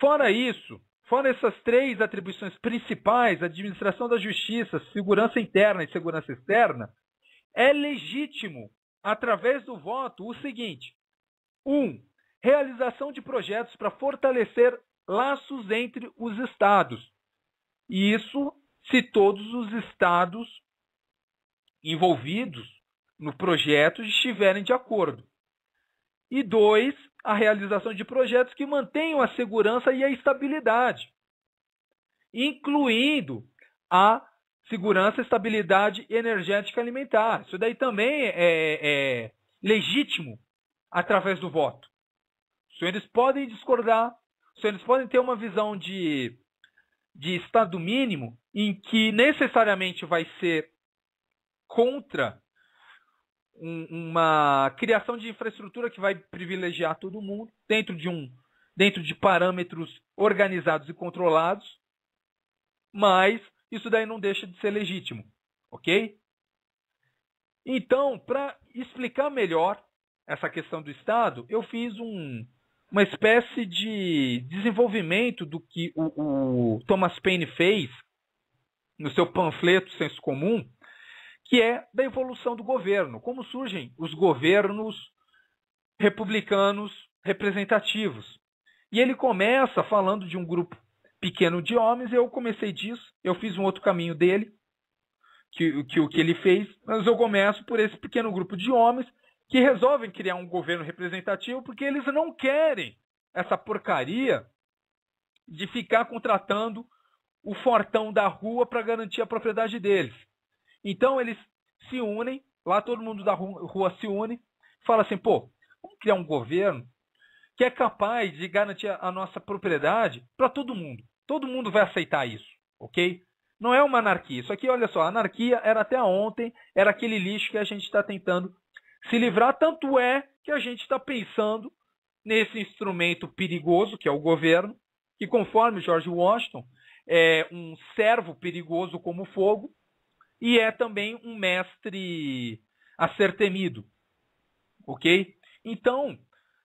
Fora isso, fora essas três atribuições principais, administração da justiça, segurança interna e segurança externa, é legítimo, através do voto, o seguinte: Realização de projetos para fortalecer laços entre os estados. E isso se todos os estados envolvidos no projeto estiverem de acordo. E 2, a realização de projetos que mantenham a segurança e a estabilidade, incluindo a segurança e estabilidade energética alimentar. Isso daí também é legítimo através do voto. Os senhores podem discordar, os senhores podem ter uma visão de Estado mínimo em que necessariamente vai ser contra uma criação de infraestrutura que vai privilegiar todo mundo dentro de parâmetros organizados e controlados, mas isso daí não deixa de ser legítimo, ok? Então, para explicar melhor essa questão do Estado, eu fiz uma espécie de desenvolvimento do que o Thomas Paine fez no seu panfleto Senso Comum, que é da evolução do governo, como surgem os governos republicanos representativos. E ele começa falando de um grupo pequeno de homens, eu comecei disso, eu fiz um outro caminho dele, o que ele fez, mas eu começo por esse pequeno grupo de homens que resolvem criar um governo representativo porque eles não querem essa porcaria de ficar contratando o fortão da rua para garantir a propriedade deles. Então eles se unem, lá todo mundo da rua se une, fala assim, pô, vamos criar um governo que é capaz de garantir a nossa propriedade para todo mundo. Todo mundo vai aceitar isso, ok? Não é uma anarquia. Isso aqui, olha só, a anarquia era até ontem, era aquele lixo que a gente está tentando se livrar, tanto é que a gente está pensando nesse instrumento perigoso, que é o governo, que conforme George Washington, é um servo perigoso como o fogo, e é também um mestre a ser temido, ok? Então,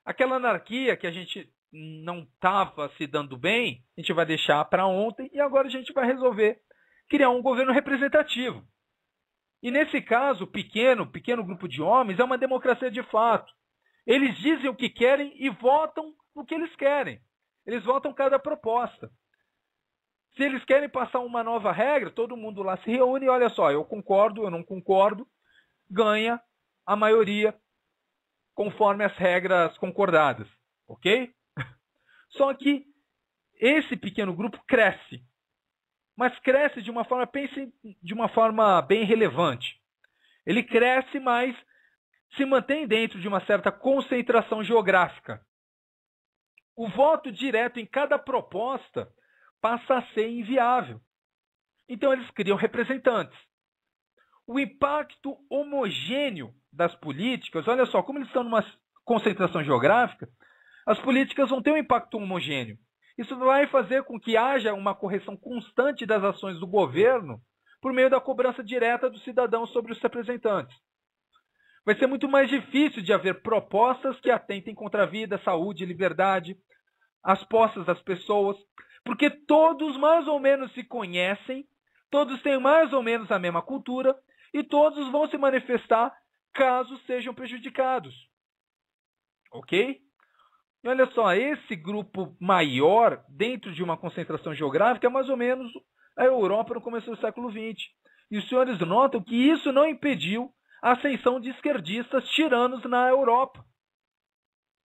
aquela anarquia que a gente não estava se dando bem, a gente vai deixar para ontem, e agora a gente vai resolver criar um governo representativo. E nesse caso, pequeno grupo de homens é uma democracia de fato. Eles dizem o que querem e votam o que eles querem. Eles votam cada proposta. Se eles querem passar uma nova regra, todo mundo lá se reúne e olha só, eu concordo, eu não concordo, ganha a maioria conforme as regras concordadas, ok? Só que esse pequeno grupo cresce, mas cresce de uma forma, pense de uma forma bem relevante. Ele cresce, mas se mantém dentro de uma certa concentração geográfica. O voto direto em cada proposta passa a ser inviável. Então eles criam representantes. O impacto homogêneo das políticas, olha só, como eles estão numa concentração geográfica, as políticas vão ter um impacto homogêneo. Isso vai fazer com que haja uma correção constante das ações do governo por meio da cobrança direta do cidadão sobre os representantes. Vai ser muito mais difícil de haver propostas que atentem contra a vida, saúde, liberdade, as posses das pessoas, porque todos mais ou menos se conhecem, todos têm mais ou menos a mesma cultura e todos vão se manifestar caso sejam prejudicados. Ok? E olha só, esse grupo maior, dentro de uma concentração geográfica, é mais ou menos a Europa no começo do século XX. E os senhores notam que isso não impediu a ascensão de esquerdistas tiranos na Europa.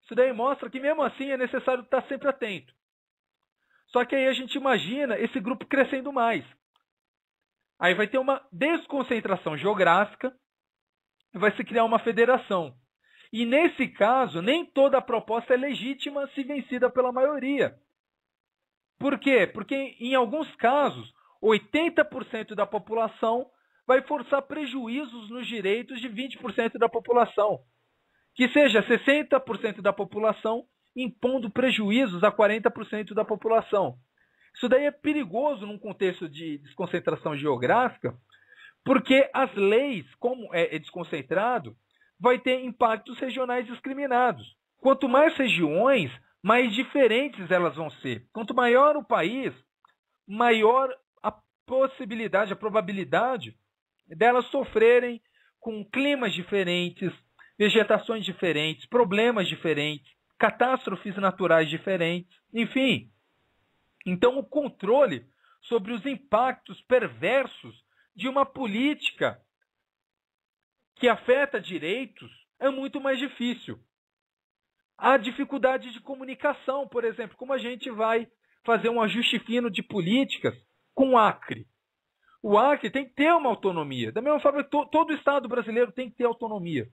Isso daí mostra que, mesmo assim, é necessário estar sempre atento. Só que aí a gente imagina esse grupo crescendo mais. Aí vai ter uma desconcentração geográfica e vai se criar uma federação. E nesse caso, nem toda a proposta é legítima se vencida pela maioria. Por quê? Porque em alguns casos, 80% da população vai forçar prejuízos nos direitos de 20% da população. Que seja 60% da população impondo prejuízos a 40% da população. Isso daí é perigoso num contexto de desconcentração geográfica, porque as leis, como é desconcentrado, vai ter impactos regionais discriminados. Quanto mais regiões, mais diferentes elas vão ser. Quanto maior o país, maior a possibilidade, a probabilidade delas sofrerem com climas diferentes, vegetações diferentes, problemas diferentes, catástrofes naturais diferentes, enfim. Então, o controle sobre os impactos perversos de uma política que afeta direitos é muito mais difícil. Há dificuldade de comunicação, por exemplo, como a gente vai fazer um ajuste fino de políticas com o Acre. O Acre tem que ter uma autonomia. Da mesma forma que todo Estado brasileiro tem que ter autonomia.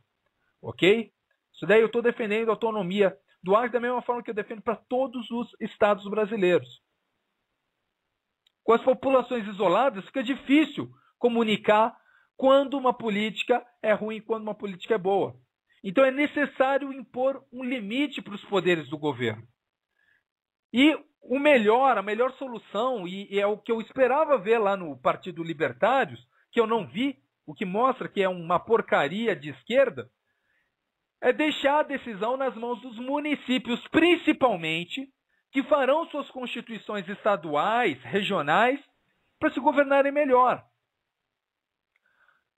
Ok? Isso daí eu estou defendendo a autonomia do Acre da mesma forma que eu defendo para todos os estados brasileiros. Com as populações isoladas, fica difícil comunicar quando uma política é ruim e quando uma política é boa. Então é necessário impor um limite para os poderes do governo. E a melhor solução, e é o que eu esperava ver lá no Partido Libertários, que eu não vi, o que mostra que é uma porcaria de esquerda, é deixar a decisão nas mãos dos municípios, principalmente, que farão suas constituições estaduais, regionais, para se governarem melhor.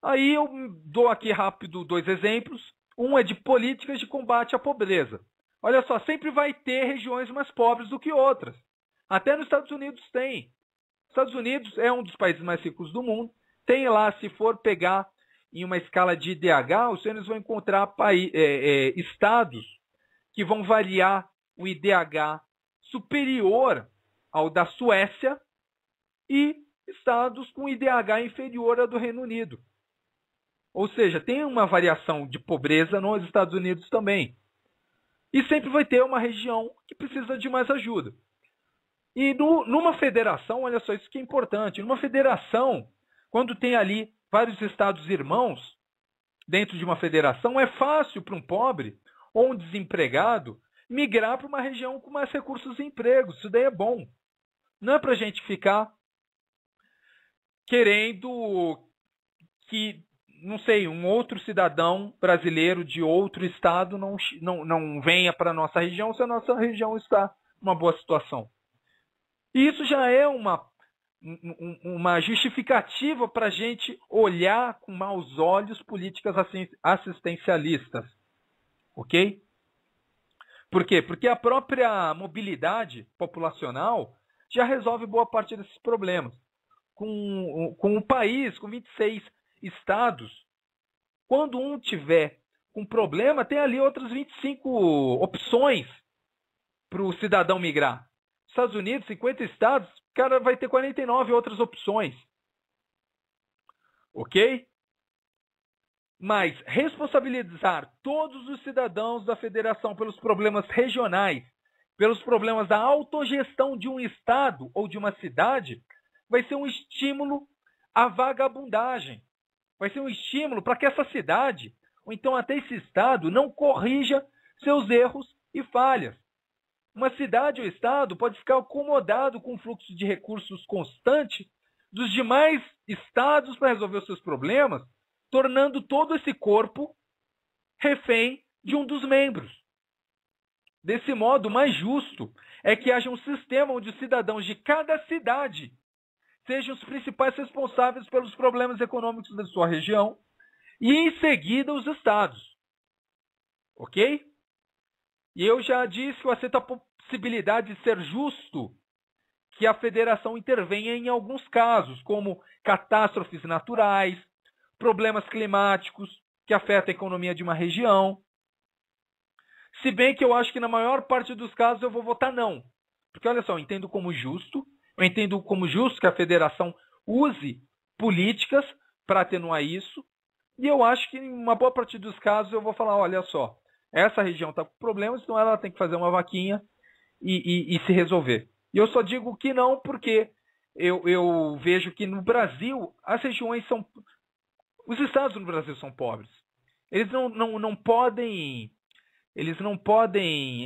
Aí eu dou aqui rápido 2 exemplos. Um é de políticas de combate à pobreza. Olha só, sempre vai ter regiões mais pobres do que outras. Até nos Estados Unidos tem. Os Estados Unidos é um dos países mais ricos do mundo. Tem lá, se for pegar em uma escala de IDH, os senhores vão encontrar estados que vão variar o IDH superior ao da Suécia e estados com IDH inferior ao do Reino Unido. Ou seja, tem uma variação de pobreza nos Estados Unidos também. E sempre vai ter uma região que precisa de mais ajuda. E numa federação, olha só, isso que é importante. Numa federação, quando tem ali vários estados irmãos dentro de uma federação, é fácil para um pobre ou um desempregado migrar para uma região com mais recursos e empregos. Isso daí é bom. Não é para a gente ficar querendo que, não sei, um outro cidadão brasileiro de outro estado não venha para a nossa região se a nossa região está numa boa situação. E isso já é uma justificativa para a gente olhar com maus olhos políticas assistencialistas. Ok? Por quê? Porque a própria mobilidade populacional já resolve boa parte desses problemas. Com um país com 26 estados, quando um tiver um problema, tem ali outras 25 opções para o cidadão migrar. Estados Unidos, 50 estados, o cara vai ter 49 outras opções. Ok? Mas responsabilizar todos os cidadãos da federação pelos problemas regionais, pelos problemas da autogestão de um estado ou de uma cidade, vai ser um estímulo à vagabundagem. Vai ser um estímulo para que essa cidade, ou então até esse estado, não corrija seus erros e falhas. Uma cidade ou estado pode ficar acomodado com um fluxo de recursos constante dos demais estados para resolver os seus problemas, tornando todo esse corpo refém de um dos membros. Desse modo, o mais justo é que haja um sistema onde os cidadãos de cada cidade sejam os principais responsáveis pelos problemas econômicos da sua região e, em seguida, os estados. Ok? E eu já disse que eu aceito a possibilidade de ser justo que a federação intervenha em alguns casos, como catástrofes naturais, problemas climáticos que afetam a economia de uma região. Se bem que eu acho que na maior parte dos casos eu vou votar não. Porque, olha só, eu entendo como justo que a federação use políticas para atenuar isso, e eu acho que em uma boa parte dos casos eu vou falar, olha só, essa região está com problemas, então ela tem que fazer uma vaquinha e se resolver. E eu só digo que não porque eu vejo que no Brasil as regiões são... Os estados no Brasil são pobres. Eles não podem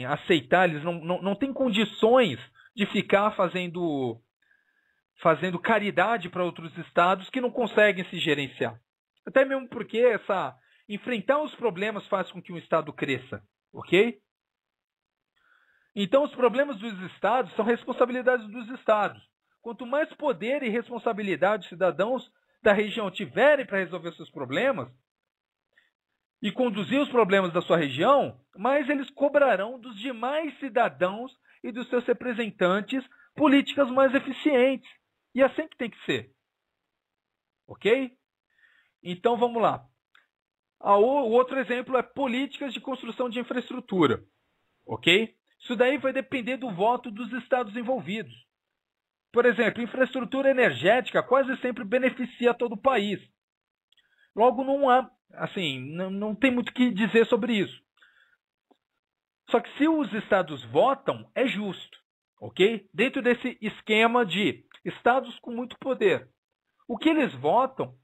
aceitar, eles não têm condições de ficar fazendo caridade para outros estados que não conseguem se gerenciar. Até mesmo porque enfrentar os problemas faz com que um estado cresça. Ok? Então, os problemas dos estados são responsabilidades dos estados. Quanto mais poder e responsabilidade os cidadãos da região tiverem para resolver seus problemas, e conduzir os problemas da sua região, mais eles cobrarão dos demais cidadãos e dos seus representantes políticas mais eficientes. E é assim que tem que ser. Ok? Então vamos lá. O outro exemplo é políticas de construção de infraestrutura. Ok? Isso daí vai depender do voto dos estados envolvidos. Por exemplo, infraestrutura energética quase sempre beneficia todo o país. Logo, não há, assim, não tem muito o que dizer sobre isso. Só que se os estados votam, é justo, ok? Dentro desse esquema de estados com muito poder. O que eles votam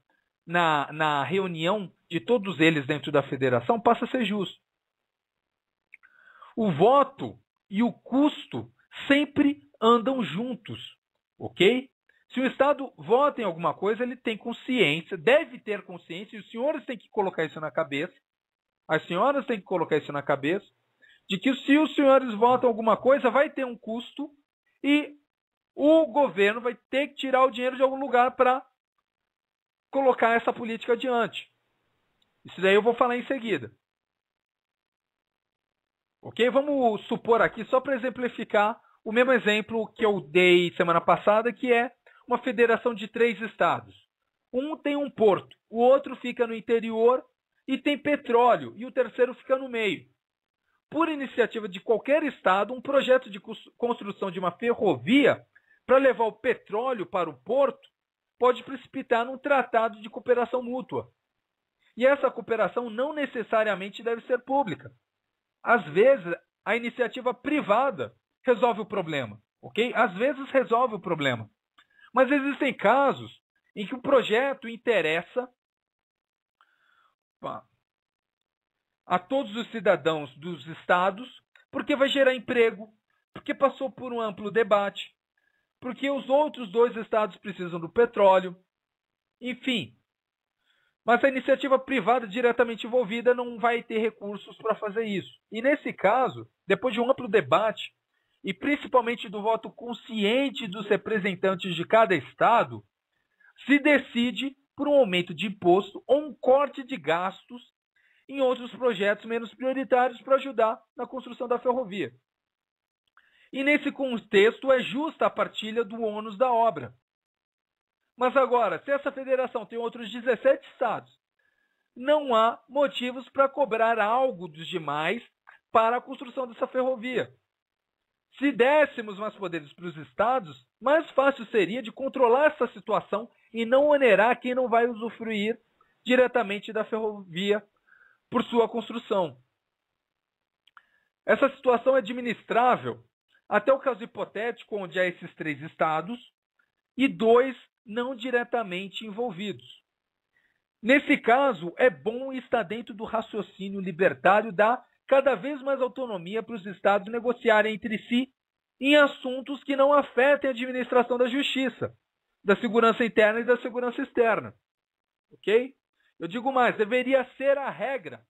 na reunião de todos eles dentro da federação passa a ser justo. O voto e o custo sempre andam juntos, ok? Se o Estado vota em alguma coisa, ele tem consciência, deve ter consciência, e os senhores têm que colocar isso na cabeça, as senhoras têm que colocar isso na cabeça, de que se os senhores votam alguma coisa, vai ter um custo e o governo vai ter que tirar o dinheiro de algum lugar para colocar essa política adiante. Isso daí eu vou falar em seguida. Ok? Vamos supor aqui, só para exemplificar, o mesmo exemplo que eu dei semana passada, que é uma federação de 3 estados. Um tem um porto, o outro fica no interior e tem petróleo, e o terceiro fica no meio. Por iniciativa de qualquer estado, um projeto de construção de uma ferrovia para levar o petróleo para o porto pode precipitar num tratado de cooperação mútua. E essa cooperação não necessariamente deve ser pública. Às vezes, a iniciativa privada resolve o problema, ok? Às vezes resolve o problema. Mas existem casos em que o projeto interessa a todos os cidadãos dos estados, porque vai gerar emprego, porque passou por um amplo debate, porque os outros 2 estados precisam do petróleo, enfim. Mas a iniciativa privada diretamente envolvida não vai ter recursos para fazer isso. E nesse caso, depois de um amplo debate, e principalmente do voto consciente dos representantes de cada estado, se decide por um aumento de imposto ou um corte de gastos em outros projetos menos prioritários para ajudar na construção da ferrovia. E nesse contexto é justa a partilha do ônus da obra. Mas agora, se essa federação tem outros 17 estados, não há motivos para cobrar algo dos demais para a construção dessa ferrovia. Se dessemos mais poderes para os estados, mais fácil seria de controlar essa situação e não onerar quem não vai usufruir diretamente da ferrovia por sua construção. Essa situação é administrável até o caso hipotético onde há esses 3 estados e 2 não diretamente envolvidos. Nesse caso, é bom estar dentro do raciocínio libertário dar cada vez mais autonomia para os estados negociarem entre si em assuntos que não afetem a administração da justiça, da segurança interna e da segurança externa. Ok? Eu digo mais, deveria ser a regra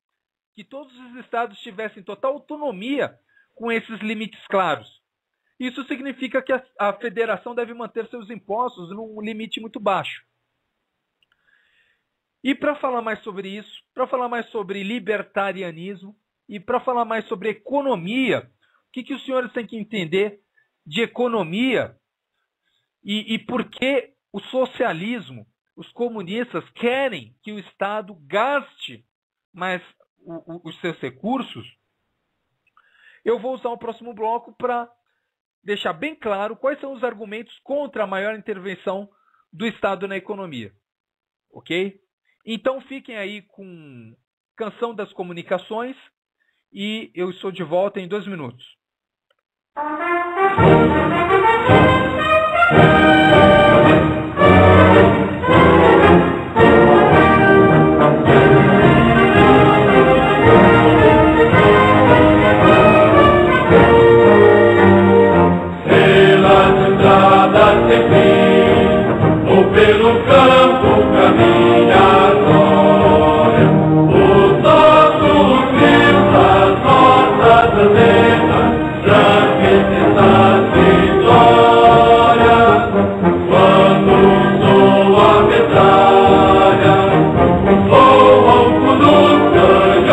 que todos os estados tivessem total autonomia com esses limites claros. Isso significa que a federação deve manter seus impostos num limite muito baixo. E para falar mais sobre isso, para falar mais sobre libertarianismo e para falar mais sobre economia, o que os senhores têm que entender de economia e por que o socialismo, os comunistas querem que o Estado gaste mais os seus recursos, eu vou usar o próximo bloco para deixar bem claro quais são os argumentos contra a maior intervenção do Estado na economia. Ok? Então fiquem aí com Canção das Comunicações e eu estou de volta em 2 minutos. Pelo campo caminha a glória, os nossos rios, as nossas andenas, branquecidas vitórias. Quando soa a metralha, o ronco dos canhões.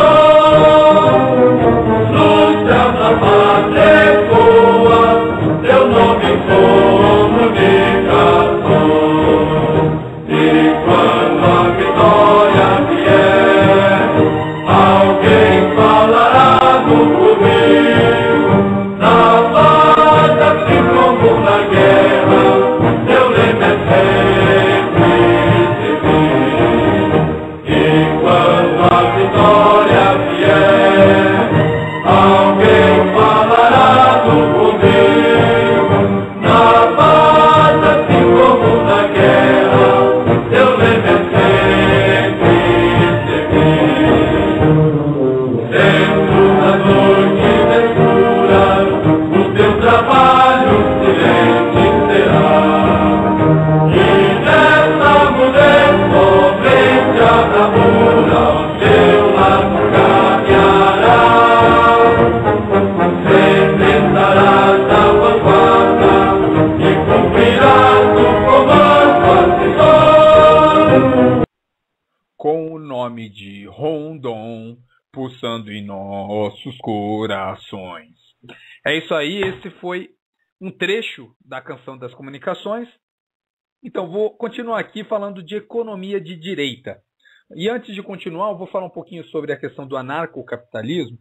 nome de Rondon pulsando em nossos corações. É isso aí, esse foi um trecho da Canção das Comunicações. Então, vou continuar aqui falando de economia de direita. E antes de continuar, eu vou falar um pouquinho sobre a questão do anarcocapitalismo.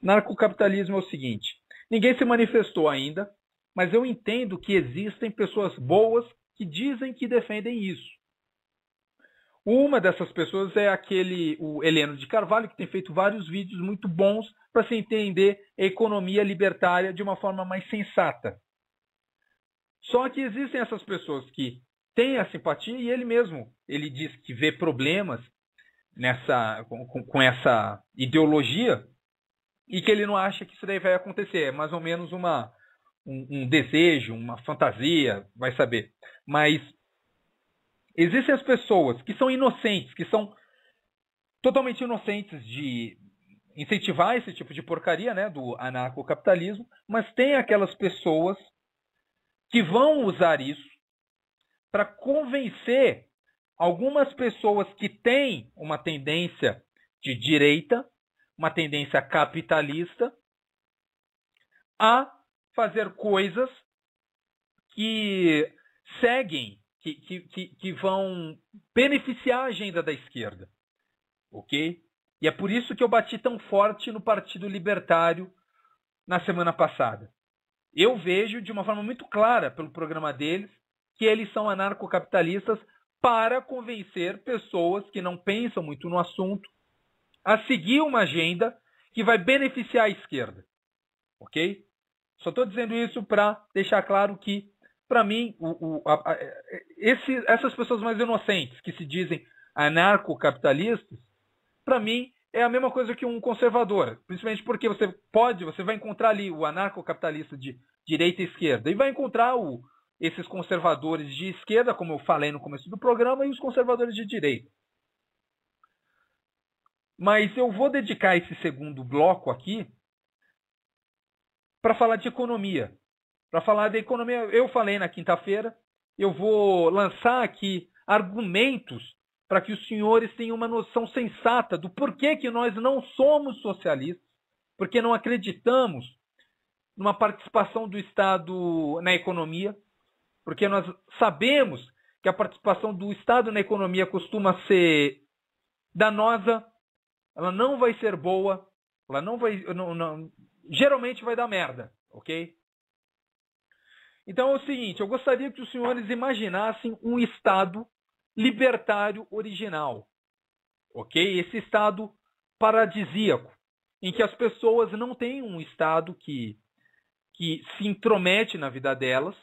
Anarcocapitalismo é o seguinte: ninguém se manifestou ainda, mas eu entendo que existem pessoas boas que dizem que defendem isso. Uma dessas pessoas é o Heleno de Carvalho, que tem feito vários vídeos muito bons para se entender a economia libertária de uma forma mais sensata. Só que existem essas pessoas que têm a simpatia, e ele diz que vê problemas com essa ideologia e que ele não acha que isso daí vai acontecer. É mais ou menos um desejo, uma fantasia, vai saber. Mas existem as pessoas que são inocentes, que são totalmente inocentes de incentivar esse tipo de porcaria, né, do anarcocapitalismo, mas tem aquelas pessoas que vão usar isso para convencer algumas pessoas que têm uma tendência de direita, uma tendência capitalista, a fazer coisas que seguem, que vão beneficiar a agenda da esquerda. Ok? E é por isso que eu bati tão forte no Partido Libertário na semana passada. Eu vejo de uma forma muito clara pelo programa deles que eles são anarcocapitalistas para convencer pessoas que não pensam muito no assunto a seguir uma agenda que vai beneficiar a esquerda. Ok? Só estou dizendo isso para deixar claro que, para mim, essas pessoas mais inocentes que se dizem anarcocapitalistas, para mim, é a mesma coisa que um conservador. Principalmente porque você vai encontrar ali o anarcocapitalista de direita e esquerda. E vai encontrar esses conservadores de esquerda, como eu falei no começo do programa, e os conservadores de direita. Mas eu vou dedicar esse segundo bloco aqui para falar de economia. Para falar da economia, eu falei na quinta-feira, eu vou lançar aqui argumentos para que os senhores tenham uma noção sensata do porquê que nós não somos socialistas, porque não acreditamos numa participação do Estado na economia, porque nós sabemos que a participação do Estado na economia costuma ser danosa, ela não vai ser boa, ela não vai, geralmente vai dar merda, ok? Então é o seguinte, eu gostaria que os senhores imaginassem um Estado libertário original, ok? Esse Estado paradisíaco, em que as pessoas não têm um Estado que se intromete na vida delas,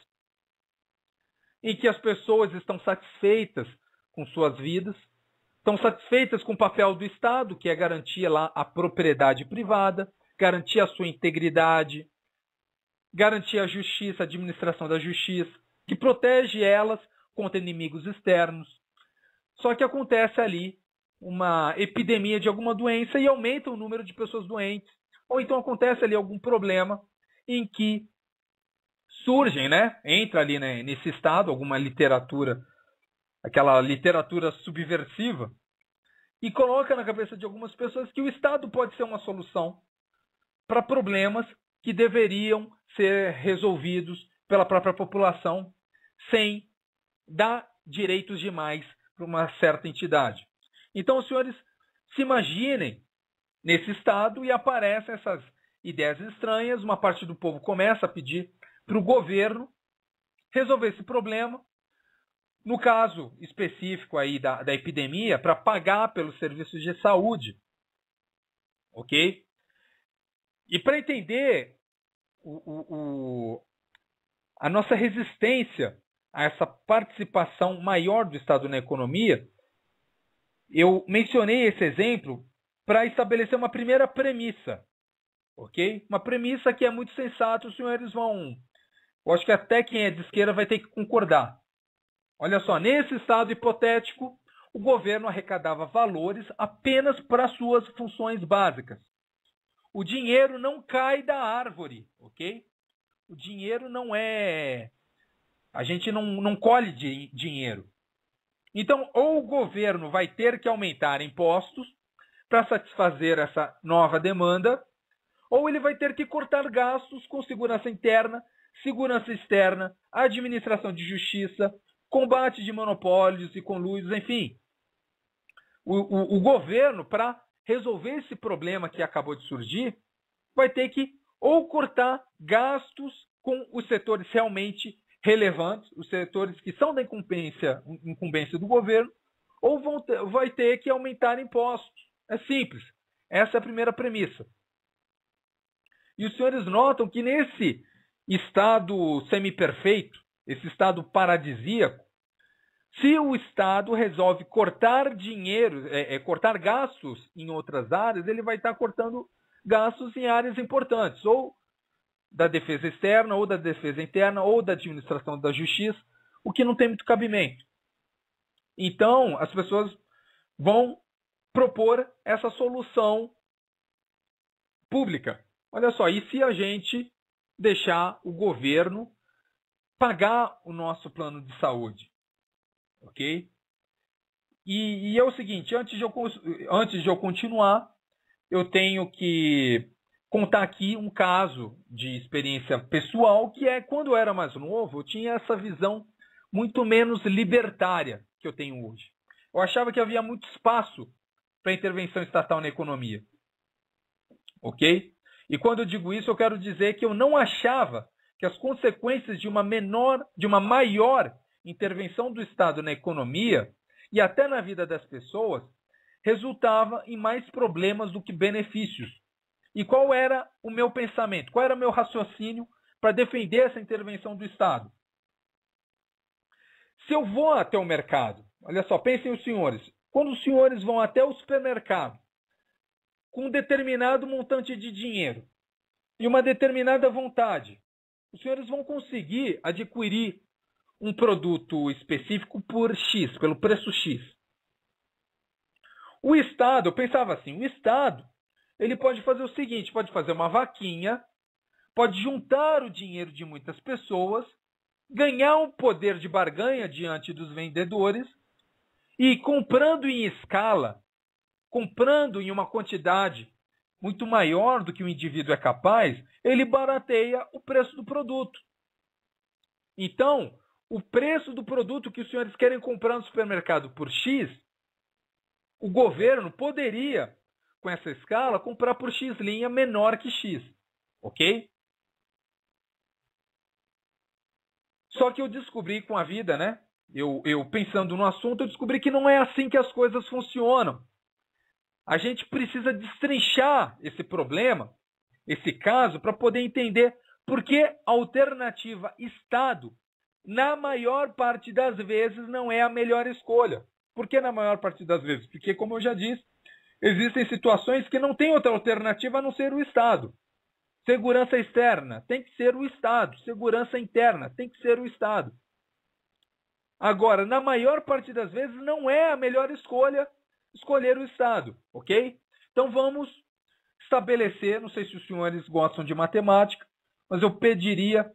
em que as pessoas estão satisfeitas com suas vidas, estão satisfeitas com o papel do Estado, que é garantir lá a propriedade privada, garantir a sua integridade, garantir a justiça, a administração da justiça, que protege elas contra inimigos externos. Só que acontece ali uma epidemia de alguma doença e aumenta o número de pessoas doentes. Ou então acontece ali algum problema em que surgem, né? Entra ali, né, nesse estado alguma literatura, aquela literatura subversiva, e coloca na cabeça de algumas pessoas que o Estado pode ser uma solução para problemas que deveriam ser resolvidos pela própria população sem dar direitos demais para uma certa entidade. Então, os senhores se imaginem nesse estado e aparecem essas ideias estranhas, uma parte do povo começa a pedir para o governo resolver esse problema, no caso específico aí da epidemia, para pagar pelos serviços de saúde, ok? E para entender a nossa resistência a essa participação maior do Estado na economia, eu mencionei esse exemplo para estabelecer uma primeira premissa, ok? Uma premissa que é muito sensata, os senhores vão... Eu acho que até quem é de esquerda vai ter que concordar. Olha só, nesse estado hipotético, o governo arrecadava valores apenas para suas funções básicas. O dinheiro não cai da árvore, ok? O dinheiro não é... A gente não colhe dinheiro. Então, ou o governo vai ter que aumentar impostos para satisfazer essa nova demanda, ou ele vai ter que cortar gastos com segurança interna, segurança externa, administração de justiça, combate de monopólios e conluios, enfim. O governo, para resolver esse problema que acabou de surgir, vai ter que ou cortar gastos com os setores realmente relevantes, os setores que são da incumbência do governo, ou vai ter que aumentar impostos. É simples. Essa é a primeira premissa. E os senhores notam que nesse estado semi-perfeito, esse estado paradisíaco, se o Estado resolve cortar dinheiro, cortar gastos em outras áreas, ele vai estar cortando gastos em áreas importantes, ou da defesa externa, ou da defesa interna, ou da administração da justiça, o que não tem muito cabimento. Então, as pessoas vão propor essa solução pública. Olha só, e se a gente deixar o governo pagar o nosso plano de saúde? Ok? E é o seguinte, antes de eu continuar, eu tenho que contar aqui um caso de experiência pessoal, que é quando eu era mais novo, eu tinha essa visão muito menos libertária que eu tenho hoje. Eu achava que havia muito espaço para intervenção estatal na economia. Ok? E quando eu digo isso, eu quero dizer que eu não achava que as consequências de uma maior intervenção do Estado na economia e até na vida das pessoas resultava em mais problemas do que benefícios. E qual era o meu pensamento? Qual era o meu raciocínio para defender essa intervenção do Estado? Se eu vou até o mercado, olha só, pensem os senhores, quando os senhores vão até o supermercado com um determinado montante de dinheiro e uma determinada vontade, os senhores vão conseguir adquirir um produto específico por X, pelo preço X. O Estado, eu pensava assim, o Estado, ele pode fazer o seguinte, pode fazer uma vaquinha, pode juntar o dinheiro de muitas pessoas, ganhar um poder de barganha diante dos vendedores e comprando em escala, comprando em uma quantidade muito maior do que o indivíduo é capaz, ele barateia o preço do produto. Então, o preço do produto que os senhores querem comprar no supermercado por X, o governo poderia, com essa escala, comprar por X linha menor que X. Ok? Só que eu descobri com a vida, né? Eu pensando no assunto, eu descobri que não é assim que as coisas funcionam. A gente precisa destrinchar esse problema, esse caso, para poder entender por que a alternativa Estado, na maior parte das vezes, não é a melhor escolha. Por que na maior parte das vezes? Porque, como eu já disse, existem situações que não tem outra alternativa a não ser o Estado. Segurança externa tem que ser o Estado. Segurança interna tem que ser o Estado. Agora, na maior parte das vezes, não é a melhor escolha escolher o Estado, ok? Então vamos estabelecer, não sei se os senhores gostam de matemática, mas eu pediria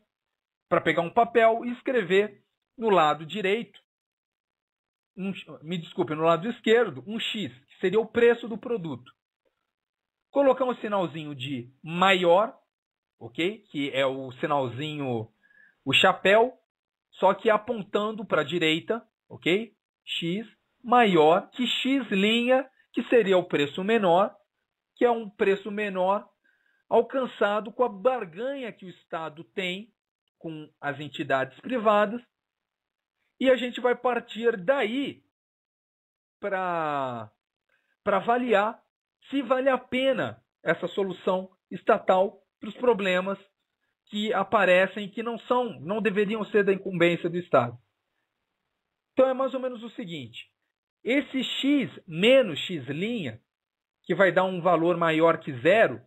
para pegar um papel e escrever no lado direito, no lado esquerdo, um X, que seria o preço do produto. Colocar um sinalzinho de maior, ok? Que é o sinalzinho, o chapéu, só que apontando para a direita, ok? X maior que X linha, que seria o preço menor, que é um preço menor alcançado com a barganha que o Estado tem com as entidades privadas, e a gente vai partir daí para avaliar se vale a pena essa solução estatal para os problemas que aparecem que não deveriam ser da incumbência do Estado. Então é mais ou menos o seguinte, esse X menos X linha, que vai dar um valor maior que zero,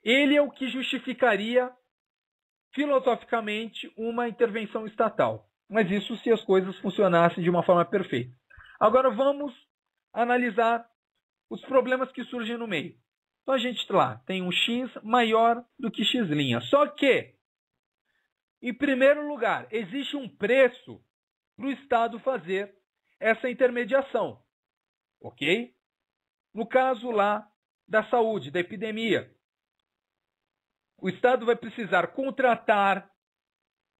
ele é o que justificaria filosoficamente uma intervenção estatal. Mas isso se as coisas funcionassem de uma forma perfeita. Agora vamos analisar os problemas que surgem no meio. Então a gente lá tem um X maior do que X linha. Só que, em primeiro lugar, existe um preço para o Estado fazer essa intermediação, ok? No caso lá da saúde, da epidemia, o Estado vai precisar contratar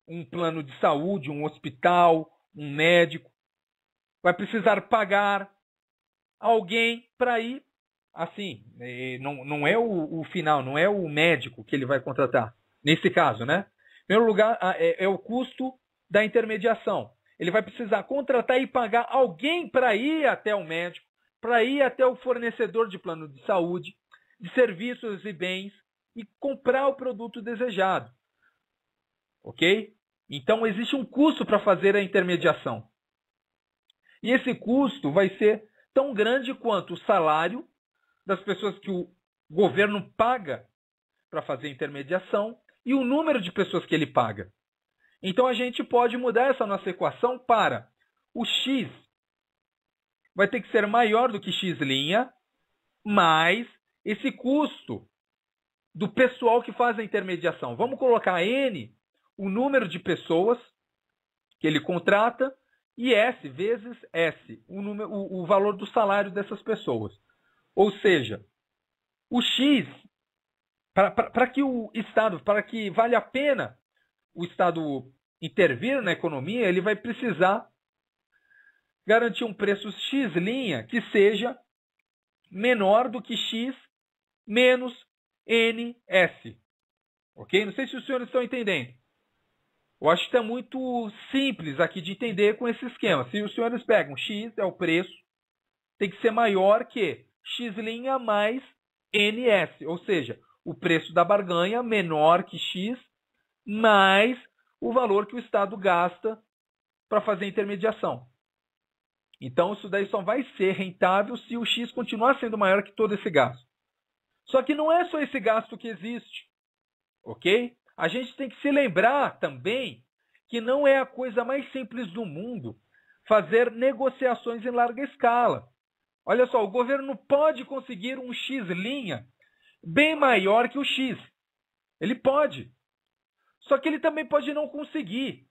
um plano de saúde, um hospital, um médico, vai precisar pagar alguém para ir, assim, não é o final, não é o médico que ele vai contratar, nesse caso, né? Em primeiro lugar, é o custo da intermediação. Ele vai precisar contratar e pagar alguém para ir até o médico, para ir até o fornecedor de plano de saúde, de serviços e bens, e comprar o produto desejado. Ok? Então, existe um custo para fazer a intermediação. E esse custo vai ser tão grande quanto o salário das pessoas que o governo paga para fazer a intermediação e o número de pessoas que ele paga. Então, a gente pode mudar essa nossa equação para o X vai ter que ser maior do que X', mais esse custo do pessoal que faz a intermediação. Vamos colocar N, o número de pessoas que ele contrata, e S vezes S, o valor do salário dessas pessoas. Ou seja, o X, para que o Estado, para que valha a pena o Estado intervir na economia, ele vai precisar garantir um preço X' que seja menor do que X menos NS. Ok? Não sei se os senhores estão entendendo. Eu acho que está muito simples aqui de entender com esse esquema. Se os senhores pegam X, é o preço, tem que ser maior que X' mais NS. Ou seja, o preço da barganha menor que X, mais o valor que o Estado gasta para fazer a intermediação. Então, isso daí só vai ser rentável se o X continuar sendo maior que todo esse gasto. Só que não é só esse gasto que existe, ok? A gente tem que se lembrar também que não é a coisa mais simples do mundo fazer negociações em larga escala. Olha só, o governo pode conseguir um X' bem maior que o X. Ele pode. Só que ele também pode não conseguir.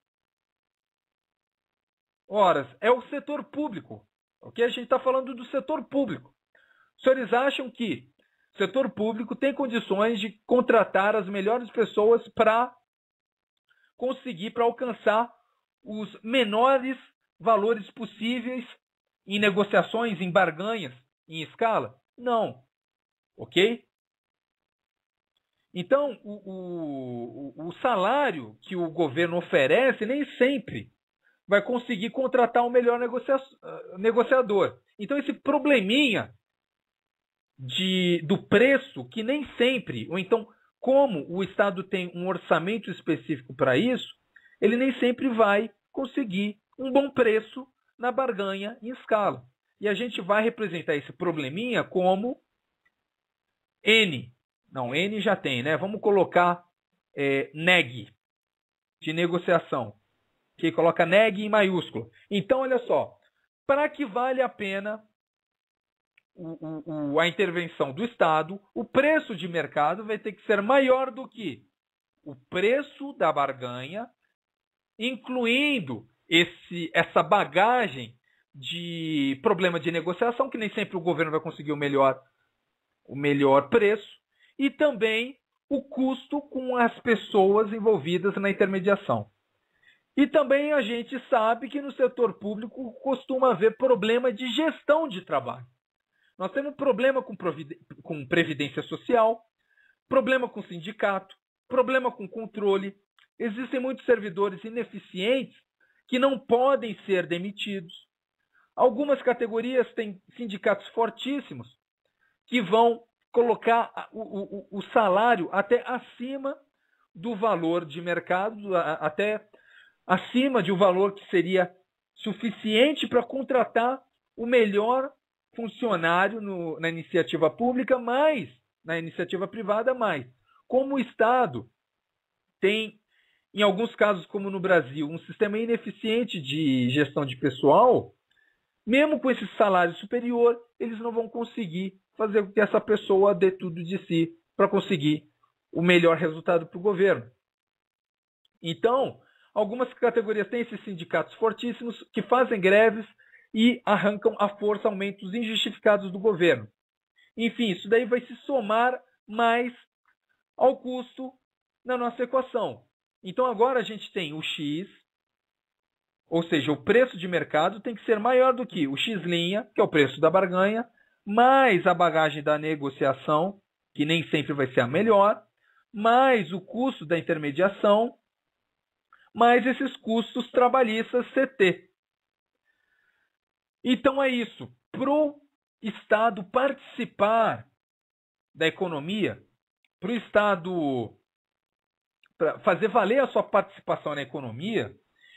Ora, é o setor público. Ok? A gente está falando do setor público. Os senhores acham que o setor público tem condições de contratar as melhores pessoas para conseguir, para alcançar os menores valores possíveis em negociações, em barganhas, em escala? Não. Ok? Então, o salário que o governo oferece nem sempre vai conseguir contratar o melhor negociador. Então, esse probleminha do preço, que nem sempre, ou então, como o Estado tem um orçamento específico para isso, ele nem sempre vai conseguir um bom preço na barganha em escala. E a gente vai representar esse probleminha como N. Não, N já tem, né? Vamos colocar neg, de negociação. Que coloca neg em maiúsculo. Então, olha só. Para que vale a pena a intervenção do Estado, o preço de mercado vai ter que ser maior do que o preço da barganha, incluindo essa bagagem de problema de negociação, que nem sempre o governo vai conseguir o melhor preço, e também o custo com as pessoas envolvidas na intermediação. E também a gente sabe que no setor público costuma haver problema de gestão de trabalho. Nós temos problema com previdência social, problema com sindicato, problema com controle. Existem muitos servidores ineficientes que não podem ser demitidos. Algumas categorias têm sindicatos fortíssimos que vão colocar o salário até acima do valor de mercado, até acima de um valor que seria suficiente para contratar o melhor funcionário na iniciativa pública, mais na iniciativa privada, mais. Como o Estado tem, em alguns casos, como no Brasil, um sistema ineficiente de gestão de pessoal, mesmo com esse salário superior, eles não vão conseguir fazer com que essa pessoa dê tudo de si para conseguir o melhor resultado para o governo. Então, Algumas categorias têm esses sindicatos fortíssimos que fazem greves e arrancam à força aumentos injustificados do governo. Enfim, isso daí vai se somar mais ao custo na nossa equação. Então agora a gente tem o X, ou seja, o preço de mercado tem que ser maior do que o X', que é o preço da barganha, mais a bagagem da negociação, que nem sempre vai ser a melhor, mais o custo da intermediação, mais esses custos trabalhistas CT. Então é isso. Para o Estado participar da economia, para o Estado fazer valer a sua participação na economia,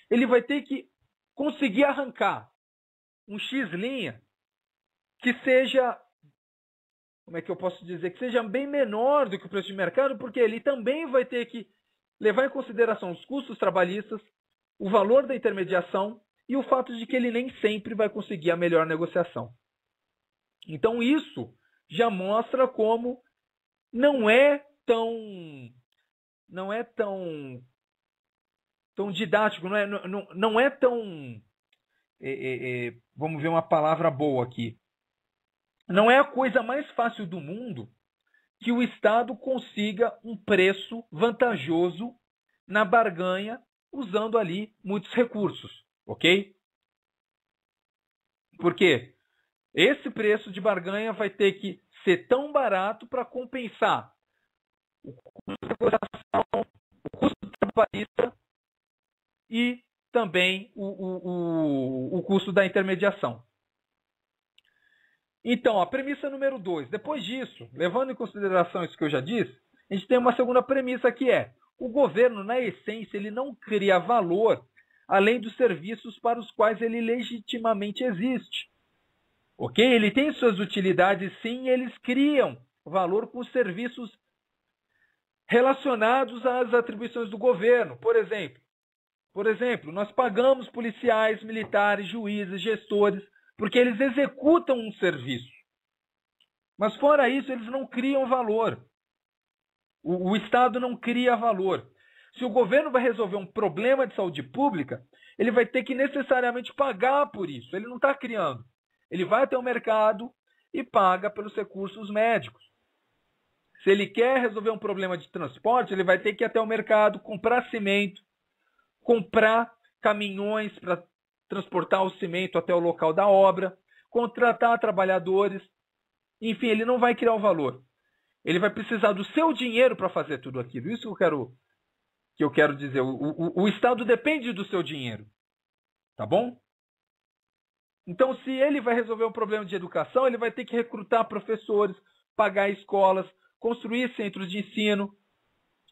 ele vai ter que conseguir arrancar um X' que seja, como é que eu posso dizer, que seja bem menor do que o preço de mercado, porque ele também vai ter que levar em consideração os custos trabalhistas, o valor da intermediação e o fato de que ele nem sempre vai conseguir a melhor negociação. Então isso já mostra como não é tão didático, não é tão, vamos ver uma palavra boa aqui, não é a coisa mais fácil do mundo que o Estado consiga um preço vantajoso na barganha usando ali muitos recursos, ok? Porque esse preço de barganha vai ter que ser tão barato para compensar o custo de negociação, o custo trabalhista e também o custo da intermediação. Então, a premissa número 2. Depois disso, levando em consideração isso que eu já disse, a gente tem uma segunda premissa que é: o governo, na essência, ele não cria valor além dos serviços para os quais ele legitimamente existe. Ok? Ele tem suas utilidades, sim, e eles criam valor com os serviços relacionados às atribuições do governo. Por exemplo, nós pagamos policiais, militares, juízes, gestores, porque eles executam um serviço. Mas fora isso, eles não criam valor. O Estado não cria valor. Se o governo vai resolver um problema de saúde pública, ele vai ter que necessariamente pagar por isso. Ele não está criando. Ele vai até o mercado e paga pelos recursos médicos. Se ele quer resolver um problema de transporte, ele vai ter que ir até o mercado, comprar cimento, comprar caminhões para transportar o cimento até o local da obra, contratar trabalhadores. Enfim, ele não vai criar o valor. Ele vai precisar do seu dinheiro para fazer tudo aquilo. Isso que eu quero dizer. O Estado depende do seu dinheiro. Tá bom? Então, se ele vai resolver um problema de educação, ele vai ter que recrutar professores, pagar escolas, construir centros de ensino,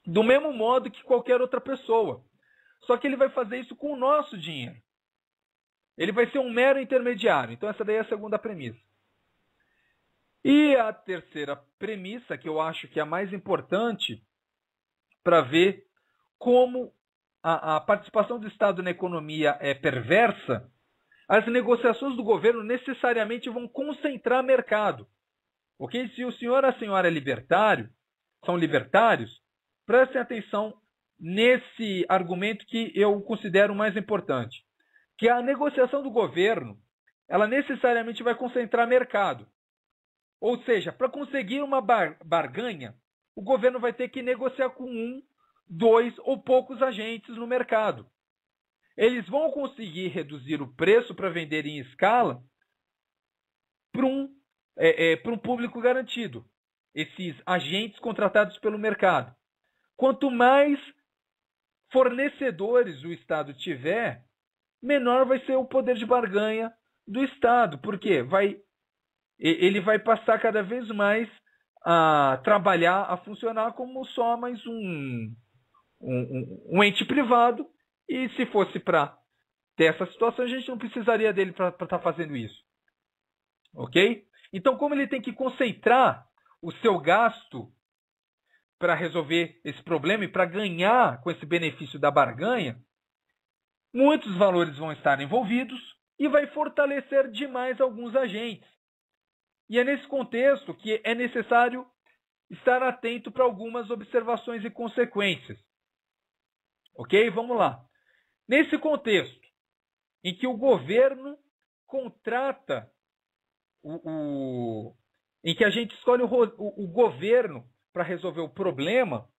do mesmo modo que qualquer outra pessoa. Só que ele vai fazer isso com o nosso dinheiro. Ele vai ser um mero intermediário. Então, essa daí é a segunda premissa. E a terceira premissa, que eu acho que é a mais importante para ver como a participação do Estado na economia é perversa, as negociações do governo necessariamente vão concentrar mercado. Ok? Se o senhor e a senhora são libertários, prestem atenção nesse argumento que eu considero mais importante. Que a negociação do governo, ela necessariamente vai concentrar mercado. Ou seja, para conseguir uma barganha, o governo vai ter que negociar com 1, 2 ou poucos agentes no mercado. Eles vão conseguir reduzir o preço para vender em escala para um público garantido. Esses agentes contratados pelo mercado. Quanto mais fornecedores o Estado tiver, menor vai ser o poder de barganha do Estado. Por quê? Ele vai passar cada vez mais a trabalhar, a funcionar como só mais um ente privado. E se fosse para ter essa situação, a gente não precisaria dele para estar fazendo isso. Ok? Então, como ele tem que concentrar o seu gasto para resolver esse problema e para ganhar com esse benefício da barganha, muitos valores vão estar envolvidos e vai fortalecer demais alguns agentes. E é nesse contexto que é necessário estar atento para algumas observações e consequências. Ok? Vamos lá. Nesse contexto, em que o governo contrata, em que a gente escolhe o governo para resolver o problema,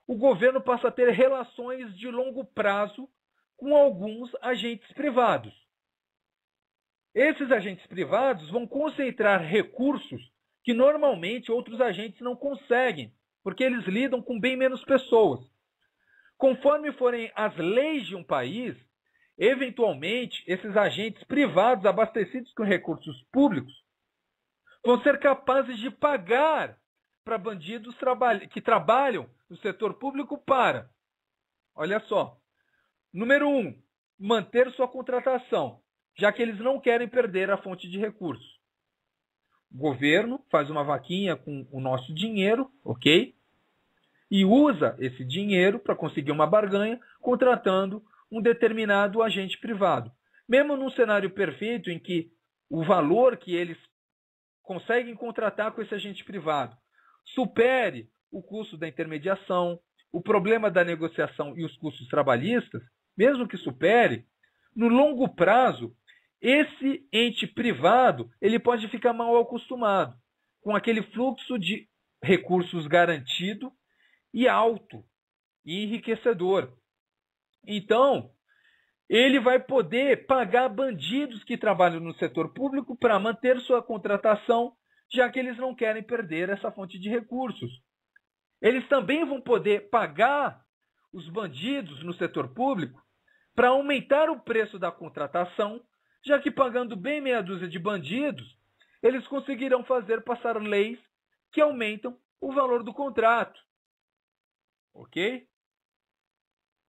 o governo passa a ter relações de longo prazo com alguns agentes privados. Esses agentes privados vão concentrar recursos que normalmente outros agentes não conseguem, porque eles lidam com bem menos pessoas. Conforme forem as leis de um país, eventualmente, esses agentes privados abastecidos com recursos públicos vão ser capazes de pagar para bandidos que trabalham no setor público para, olha só, número 1, manter sua contratação, já que eles não querem perder a fonte de recursos. O governo faz uma vaquinha com o nosso dinheiro, ok? E usa esse dinheiro para conseguir uma barganha, contratando um determinado agente privado. Mesmo num cenário perfeito em que o valor que eles conseguem contratar com esse agente privado supere o custo da intermediação, o problema da negociação e os custos trabalhistas, mesmo que supere, no longo prazo, esse ente privado ele pode ficar mal acostumado com aquele fluxo de recursos garantido e alto e enriquecedor. Então, ele vai poder pagar bandidos que trabalham no setor público para manter sua contratação, já que eles não querem perder essa fonte de recursos. Eles também vão poder pagar os bandidos no setor público para aumentar o preço da contratação, já que pagando bem meia dúzia de bandidos, eles conseguirão fazer passar leis que aumentam o valor do contrato. Ok?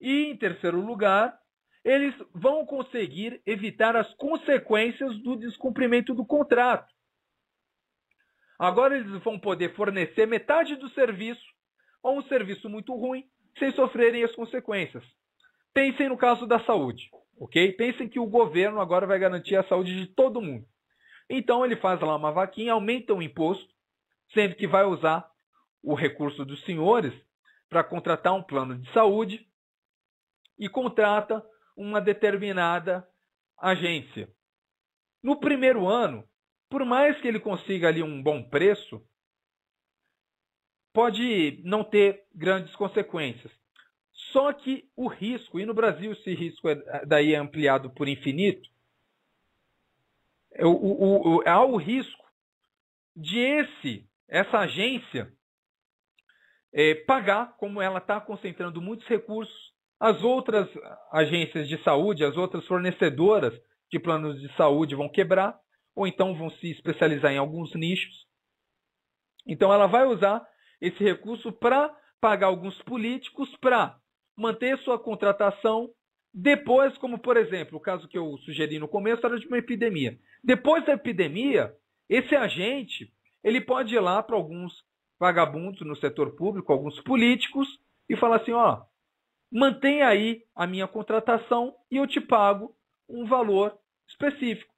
E, em terceiro lugar, eles vão conseguir evitar as consequências do descumprimento do contrato. Agora eles vão poder fornecer metade do serviço ou um serviço muito ruim sem sofrerem as consequências. Pensem no caso da saúde, ok? Pensem que o governo agora vai garantir a saúde de todo mundo. Então ele faz lá uma vaquinha, aumenta o imposto, sendo que vai usar o recurso dos senhores para contratar um plano de saúde e contrata uma determinada agência. No primeiro ano, por mais que ele consiga ali um bom preço, pode não ter grandes consequências. Só que o risco, e no Brasil esse risco daí é ampliado por infinito, há o risco de essa agência pagar, como ela está concentrando muitos recursos, as outras agências de saúde, as outras fornecedoras de planos de saúde vão quebrar, ou então vão se especializar em alguns nichos. Então ela vai usar esse recurso para pagar alguns políticos para manter sua contratação depois, como por exemplo, o caso que eu sugeri no começo era de uma epidemia. Depois da epidemia, esse agente ele pode ir lá para alguns vagabundos no setor público, alguns políticos, e falar assim, ó, mantém aí a minha contratação e eu te pago um valor específico.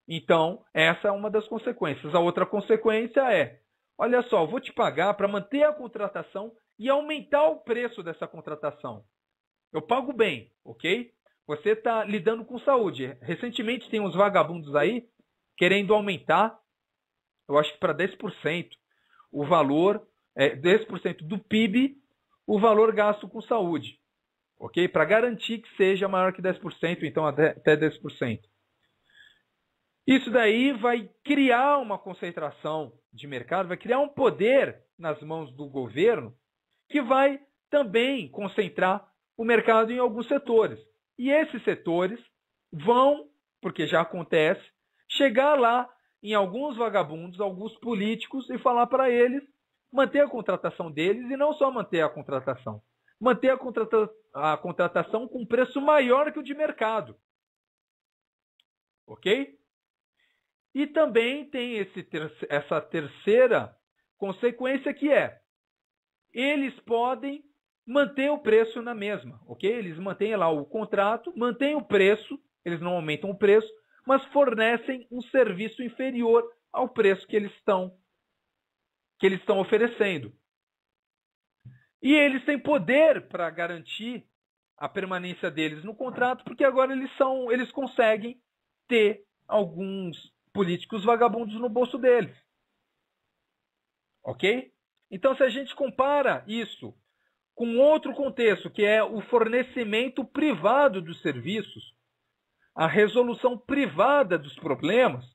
Então, essa é uma das consequências. A outra consequência é, olha só, eu vou te pagar para manter a contratação e aumentar o preço dessa contratação. Eu pago bem, ok? Você está lidando com saúde. Recentemente tem uns vagabundos aí querendo aumentar, eu acho que para 10%, o valor, 10% do PIB, o valor gasto com saúde. Ok? Para garantir que seja maior que 10%, então até 10%. Isso daí vai criar uma concentração de mercado, vai criar um poder nas mãos do governo que vai também concentrar o mercado em alguns setores. E esses setores vão, porque já acontece, chegar lá em alguns vagabundos, alguns políticos e falar para eles manter a contratação deles e não só manter a contratação. Manter a contratação com preço maior que o de mercado. Ok? E também tem essa terceira consequência que é, eles podem manter o preço na mesma, ok? Eles mantêm lá o contrato, mantêm o preço, eles não aumentam o preço, mas fornecem um serviço inferior ao preço que eles estão oferecendo. E eles têm poder para garantir a permanência deles no contrato, porque agora eles conseguem ter alguns políticos vagabundos no bolso deles. Ok? Então, se a gente compara isso com outro contexto, que é o fornecimento privado dos serviços, a resolução privada dos problemas,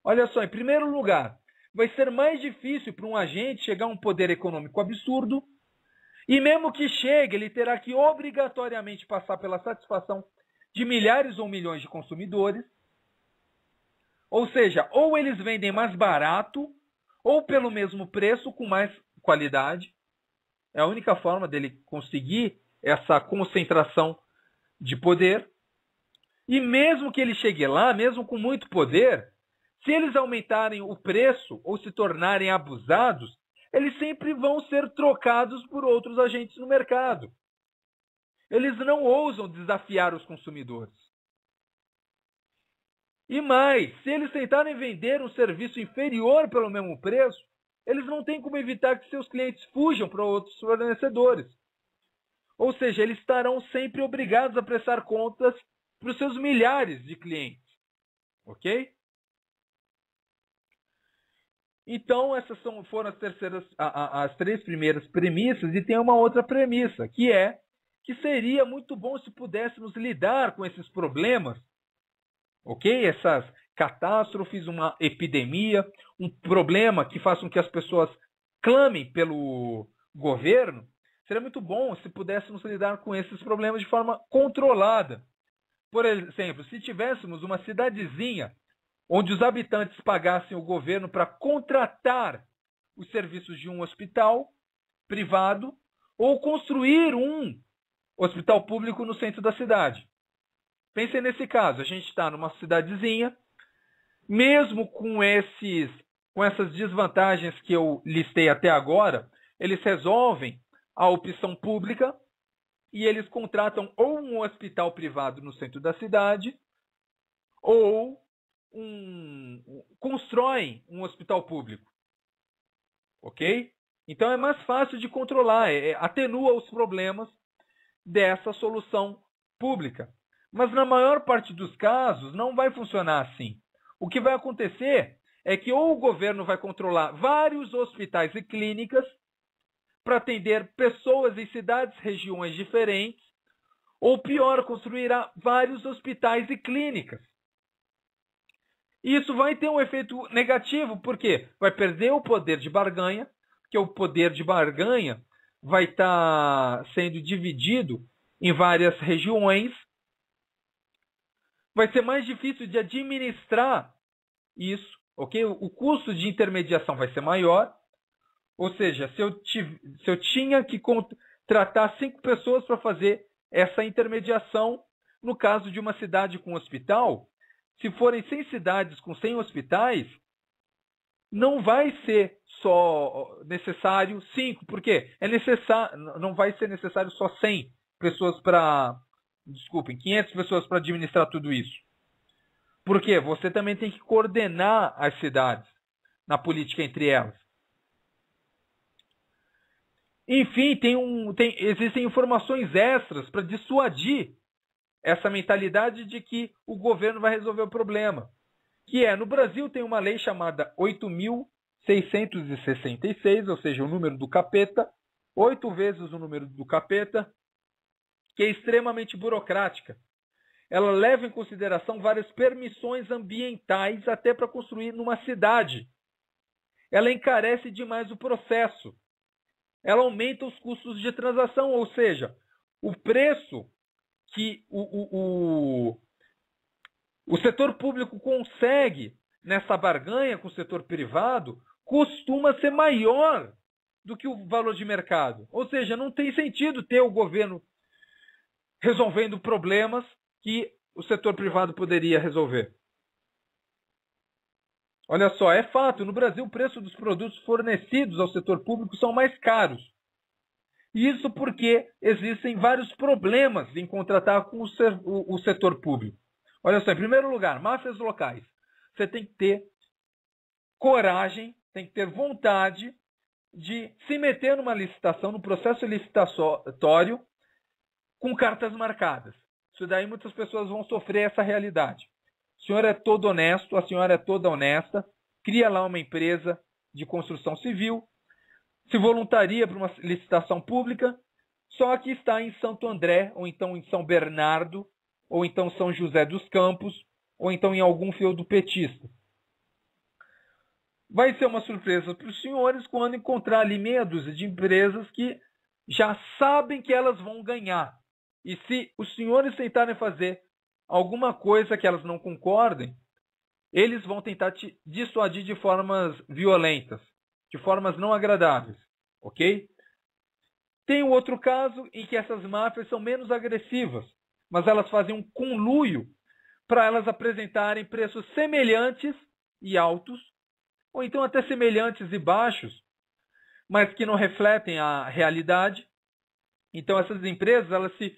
olha só, em primeiro lugar, vai ser mais difícil para um agente chegar a um poder econômico absurdo, e mesmo que chegue, ele terá que obrigatoriamente passar pela satisfação de milhares ou milhões de consumidores. Ou seja, ou eles vendem mais barato, ou pelo mesmo preço, com mais qualidade. É a única forma dele conseguir essa concentração de poder. E mesmo que ele chegue lá, mesmo com muito poder, se eles aumentarem o preço ou se tornarem abusados, eles sempre vão ser trocados por outros agentes no mercado. Eles não ousam desafiar os consumidores. E mais, se eles tentarem vender um serviço inferior pelo mesmo preço, eles não têm como evitar que seus clientes fujam para outros fornecedores. Ou seja, eles estarão sempre obrigados a prestar contas para os seus milhares de clientes. Ok? Então, essas foram as três primeiras premissas, e tem uma outra premissa, que é que seria muito bom se pudéssemos lidar com esses problemas, ok? Essas catástrofes, uma epidemia, um problema que faça com que as pessoas clamem pelo governo. Seria muito bom se pudéssemos lidar com esses problemas de forma controlada. Por exemplo, se tivéssemos uma cidadezinha onde os habitantes pagassem o governo para contratar os serviços de um hospital privado ou construir um hospital público no centro da cidade. Pensem nesse caso, a gente está numa cidadezinha, mesmo com essas desvantagens que eu listei até agora, eles resolvem a opção pública e eles contratam ou um hospital privado no centro da cidade ou constroem um hospital público. Ok? Então é mais fácil de controlar, atenua os problemas dessa solução pública. Mas na maior parte dos casos não vai funcionar assim. O que vai acontecer é que ou o governo vai controlar vários hospitais e clínicas para atender pessoas em cidades, regiões diferentes, ou pior, construirá vários hospitais e clínicas. Isso vai ter um efeito negativo, porque vai perder o poder de barganha, porque o poder de barganha vai estar sendo dividido em várias regiões. Vai ser mais difícil de administrar isso, ok? O custo de intermediação vai ser maior. Ou seja, se eu tinha que contratar 5 pessoas para fazer essa intermediação, no caso de uma cidade com hospital, se forem 100 cidades com 100 hospitais, não vai ser só necessário 5, porque não vai ser necessário só 100 pessoas 500 pessoas para administrar tudo isso. Por quê? Você também tem que coordenar as cidades na política entre elas. Enfim, existem informações extras para dissuadir essa mentalidade de que o governo vai resolver o problema. Que no Brasil tem uma lei chamada 8.666, ou seja, o número do capeta, 8 vezes o número do capeta, que é extremamente burocrática. Ela leva em consideração várias permissões ambientais até para construir numa cidade. Ela encarece demais o processo. Ela aumenta os custos de transação, ou seja, o preço que o setor público consegue nessa barganha com o setor privado costuma ser maior do que o valor de mercado. Ou seja, não tem sentido ter o governo resolvendo problemas que o setor privado poderia resolver. Olha só, é fato, no Brasil o preço dos produtos fornecidos ao setor público são mais caros. Isso porque existem vários problemas em contratar com o setor público. Olha só, em primeiro lugar, máfias locais. Você tem que ter coragem, tem que ter vontade de se meter numa licitação, no processo licitatório, com cartas marcadas. Isso daí muitas pessoas vão sofrer essa realidade. O senhor é todo honesto, a senhora é toda honesta, cria lá uma empresa de construção civil, se voluntaria para uma licitação pública, só que está em Santo André, ou então em São Bernardo, ou então São José dos Campos, ou então em algum feudo petista. Vai ser uma surpresa para os senhores quando encontrar ali meia dúzia de empresas que já sabem que elas vão ganhar. E se os senhores tentarem fazer alguma coisa que elas não concordem, eles vão tentar te dissuadir de formas violentas, de formas não agradáveis, ok? Tem um outro caso em que essas máfias são menos agressivas, mas elas fazem um conluio para elas apresentarem preços semelhantes e altos, ou então até semelhantes e baixos, mas que não refletem a realidade. Então essas empresas, elas se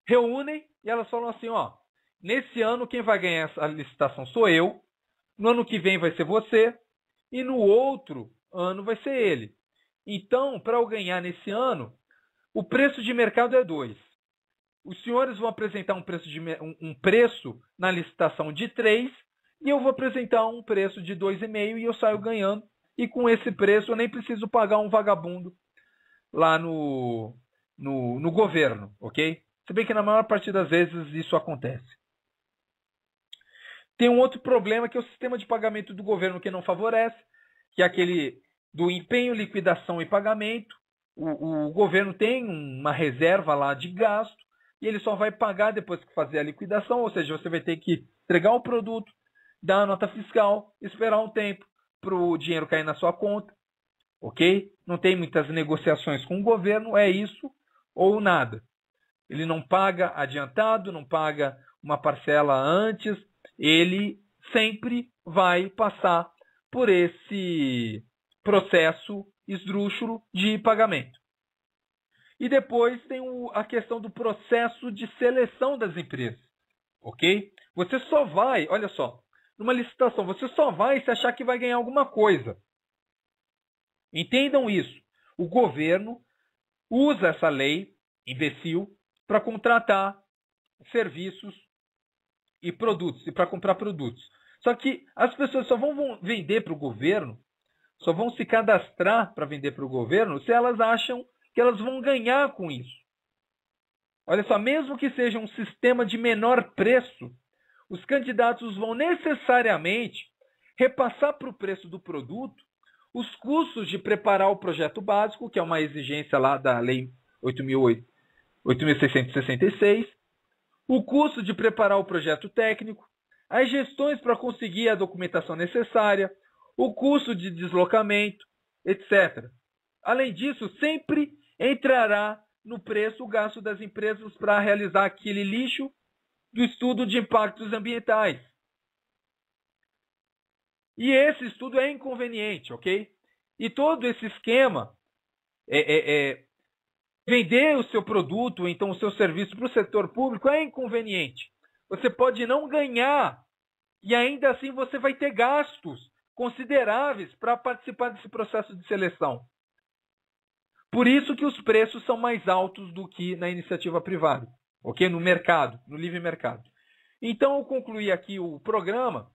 reúnem e elas falam assim, ó, nesse ano quem vai ganhar essa licitação sou eu, no ano que vem vai ser você, e no outro ano vai ser ele. Então, para eu ganhar nesse ano, o preço de mercado é 2. Os senhores vão apresentar um preço na licitação de 3, e eu vou apresentar um preço de 2,5 e eu saio ganhando. E com esse preço eu nem preciso pagar um vagabundo lá no governo, ok? Se bem que na maior parte das vezes isso acontece. Tem um outro problema que é o sistema de pagamento do governo que não favorece, que é aquele do empenho, liquidação e pagamento. O governo tem uma reserva lá de gasto e ele só vai pagar depois que fazer a liquidação, ou seja, você vai ter que entregar o produto, dar a nota fiscal, esperar um tempo para o dinheiro cair na sua conta, ok? Não tem muitas negociações com o governo, é isso ou nada. Ele não paga adiantado, não paga uma parcela antes, ele sempre vai passar por esse processo esdrúxulo de pagamento. E depois tem a questão do processo de seleção das empresas, ok? Você só vai, olha só, numa licitação, você só vai se achar que vai ganhar alguma coisa. Entendam isso. O governo usa essa lei, imbecil, para contratar serviços e produtos, e para comprar produtos. Só que as pessoas só vão vender para o governo, só vão se cadastrar para vender para o governo se elas acham que elas vão ganhar com isso. Olha só, mesmo que seja um sistema de menor preço, os candidatos vão necessariamente repassar para o preço do produto os custos de preparar o projeto básico, que é uma exigência lá da Lei 8.666, o custo de preparar o projeto técnico, as gestões para conseguir a documentação necessária, o custo de deslocamento, etc. Além disso, sempre entrará no preço o gasto das empresas para realizar aquele lixo do estudo de impactos ambientais. E esse estudo é inconveniente, ok? E todo esse esquema vender o seu produto, ou então o seu serviço para o setor público é inconveniente. Você pode não ganhar e ainda assim você vai ter gastos consideráveis para participar desse processo de seleção. Por isso que os preços são mais altos do que na iniciativa privada, ok? No mercado, no livre mercado. Então eu concluí aqui o programa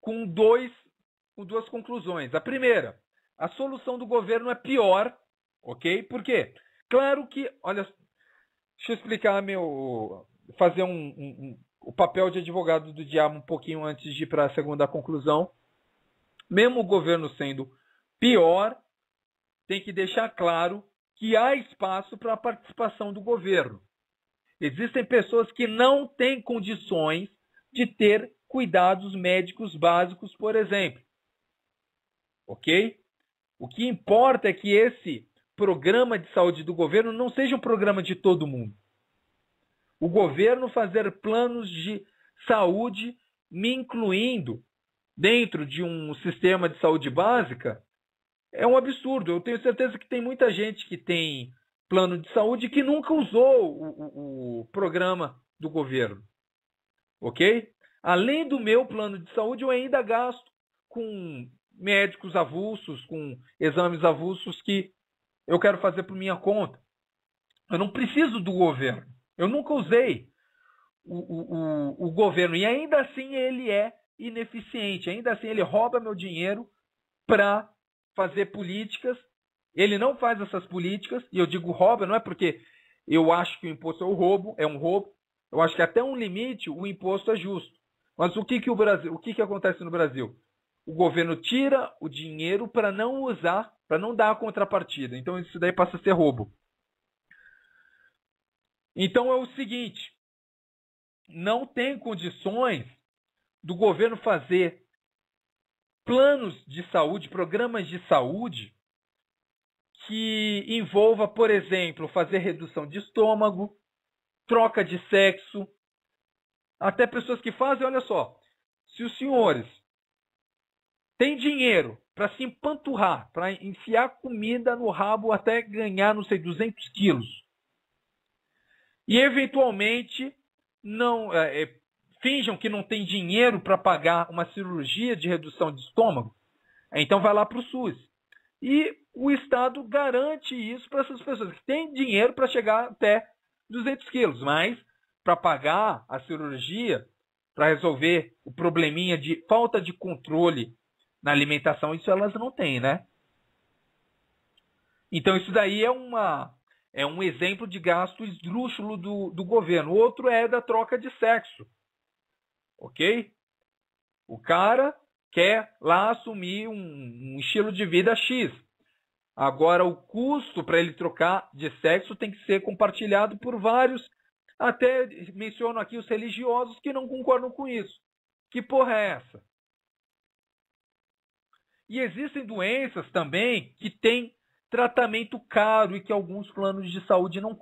com duas conclusões. A primeira, a solução do governo é pior, ok? Por quê? Claro que, olha, deixa eu explicar fazer o papel de advogado do diabo um pouquinho antes de ir para a segunda conclusão. Mesmo o governo sendo pior, tem que deixar claro que há espaço para a participação do governo. Existem pessoas que não têm condições de ter cuidados médicos básicos, por exemplo. Ok? O que importa é que esse programa de saúde do governo não seja um programa de todo mundo. O governo fazer planos de saúde, me incluindo dentro de um sistema de saúde básica, é um absurdo. Eu tenho certeza que tem muita gente que tem plano de saúde que nunca usou o programa do governo. Ok? Além do meu plano de saúde, eu ainda gasto com médicos avulsos, com exames avulsos que eu quero fazer por minha conta. Eu não preciso do governo. Eu nunca usei o governo. E ainda assim ele é ineficiente. Ainda assim ele rouba meu dinheiro para fazer políticas. Ele não faz essas políticas. E eu digo rouba, não é porque eu acho que o imposto é um roubo. Eu acho que até um limite o imposto é justo. Mas o que acontece no Brasil? O governo tira o dinheiro para não usar, para não dar a contrapartida. Então isso daí passa a ser roubo. Então é o seguinte, não tem condições do governo fazer planos de saúde, programas de saúde que envolva, por exemplo, fazer redução de estômago, troca de sexo, até pessoas que fazem, olha só, se os senhores têm dinheiro para se empanturrar, para enfiar comida no rabo até ganhar, não sei, 200 quilos, e eventualmente não finjam que não tem dinheiro para pagar uma cirurgia de redução de estômago, então vai lá para o SUS. E o Estado garante isso para essas pessoas que têm dinheiro para chegar até 200 quilos, mas para pagar a cirurgia, para resolver o probleminha de falta de controle na alimentação, isso elas não têm, né? Então isso daí é um exemplo de gasto esdrúxulo do governo. O outro é da troca de sexo, ok? O cara quer lá assumir um estilo de vida X. Agora, o custo para ele trocar de sexo tem que ser compartilhado por vários. Até menciono aqui os religiosos que não concordam com isso. Que porra é essa? E existem doenças também que têm tratamento caro e que alguns planos de saúde não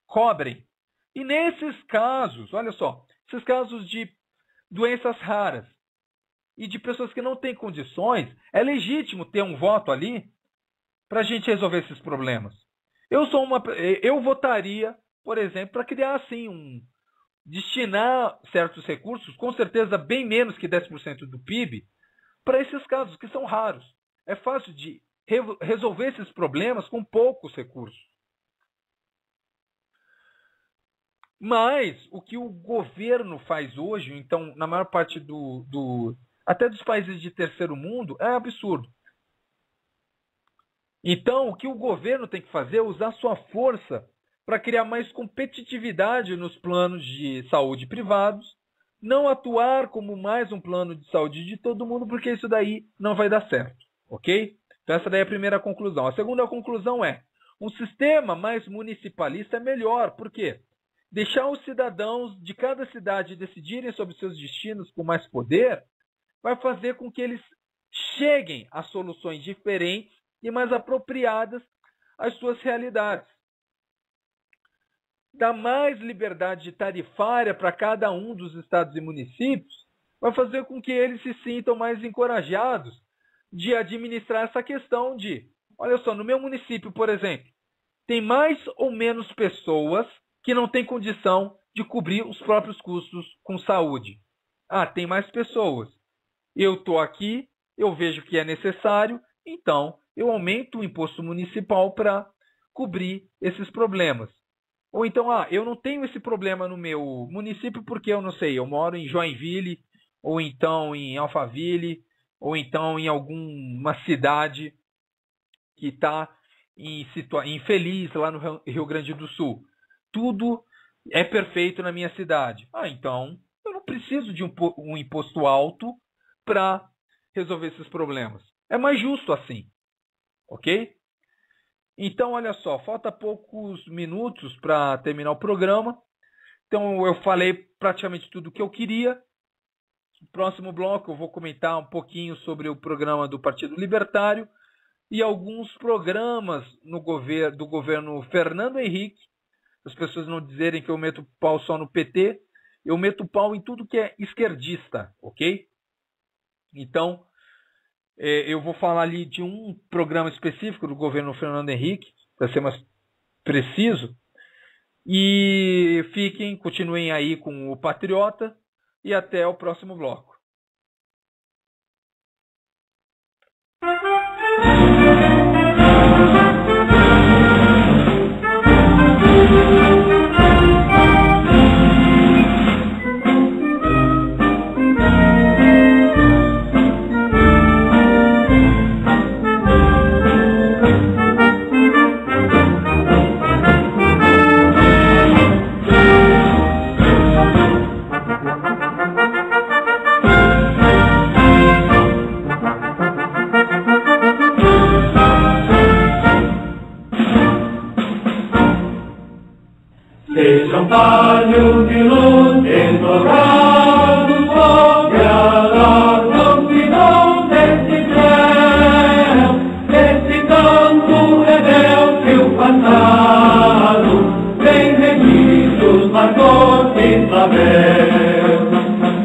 cobrem. E nesses casos, olha só, esses casos de doenças raras e de pessoas que não têm condições, é legítimo ter um voto ali para a gente resolver esses problemas. Eu votaria, por exemplo, para criar assim destinar certos recursos, com certeza bem menos que 10% do PIB, para esses casos que são raros. É fácil de resolver esses problemas com poucos recursos. Mas o que o governo faz hoje, então, na maior parte até dos países de terceiro mundo, é absurdo. Então, o que o governo tem que fazer é usar sua força para criar mais competitividade nos planos de saúde privados, não atuar como mais um plano de saúde de todo mundo, porque isso daí não vai dar certo, ok? Então essa daí é a primeira conclusão. A segunda conclusão é, um sistema mais municipalista é melhor, por quê? Deixar os cidadãos de cada cidade decidirem sobre seus destinos com mais poder vai fazer com que eles cheguem a soluções diferentes e mais apropriadas às suas realidades. Dar mais liberdade tarifária para cada um dos estados e municípios vai fazer com que eles se sintam mais encorajados de administrar essa questão de, olha só, no meu município, por exemplo, tem mais ou menos pessoas que não têm condição de cobrir os próprios custos com saúde. Ah, tem mais pessoas. Eu estou aqui, eu vejo que é necessário, então eu aumento o imposto municipal para cobrir esses problemas. Ou então, eu não tenho esse problema no meu município porque eu não sei, eu moro em Joinville, ou então em Alphaville, ou então em alguma cidade que está infeliz lá no Rio Grande do Sul. Tudo é perfeito na minha cidade. Então eu não preciso de um imposto alto para resolver esses problemas. É mais justo assim, ok? Então, olha só, falta poucos minutos para terminar o programa. Então, eu falei praticamente tudo o que eu queria. No próximo bloco, eu vou comentar um pouquinho sobre o programa do Partido Libertário e alguns programas do governo Fernando Henrique. As pessoas não dizerem que eu meto pau só no PT. Eu meto pau em tudo que é esquerdista, ok? Então, eu vou falar ali de um programa específico do governo Fernando Henrique, para ser mais preciso. E continuem aí com o Patriota e até o próximo bloco.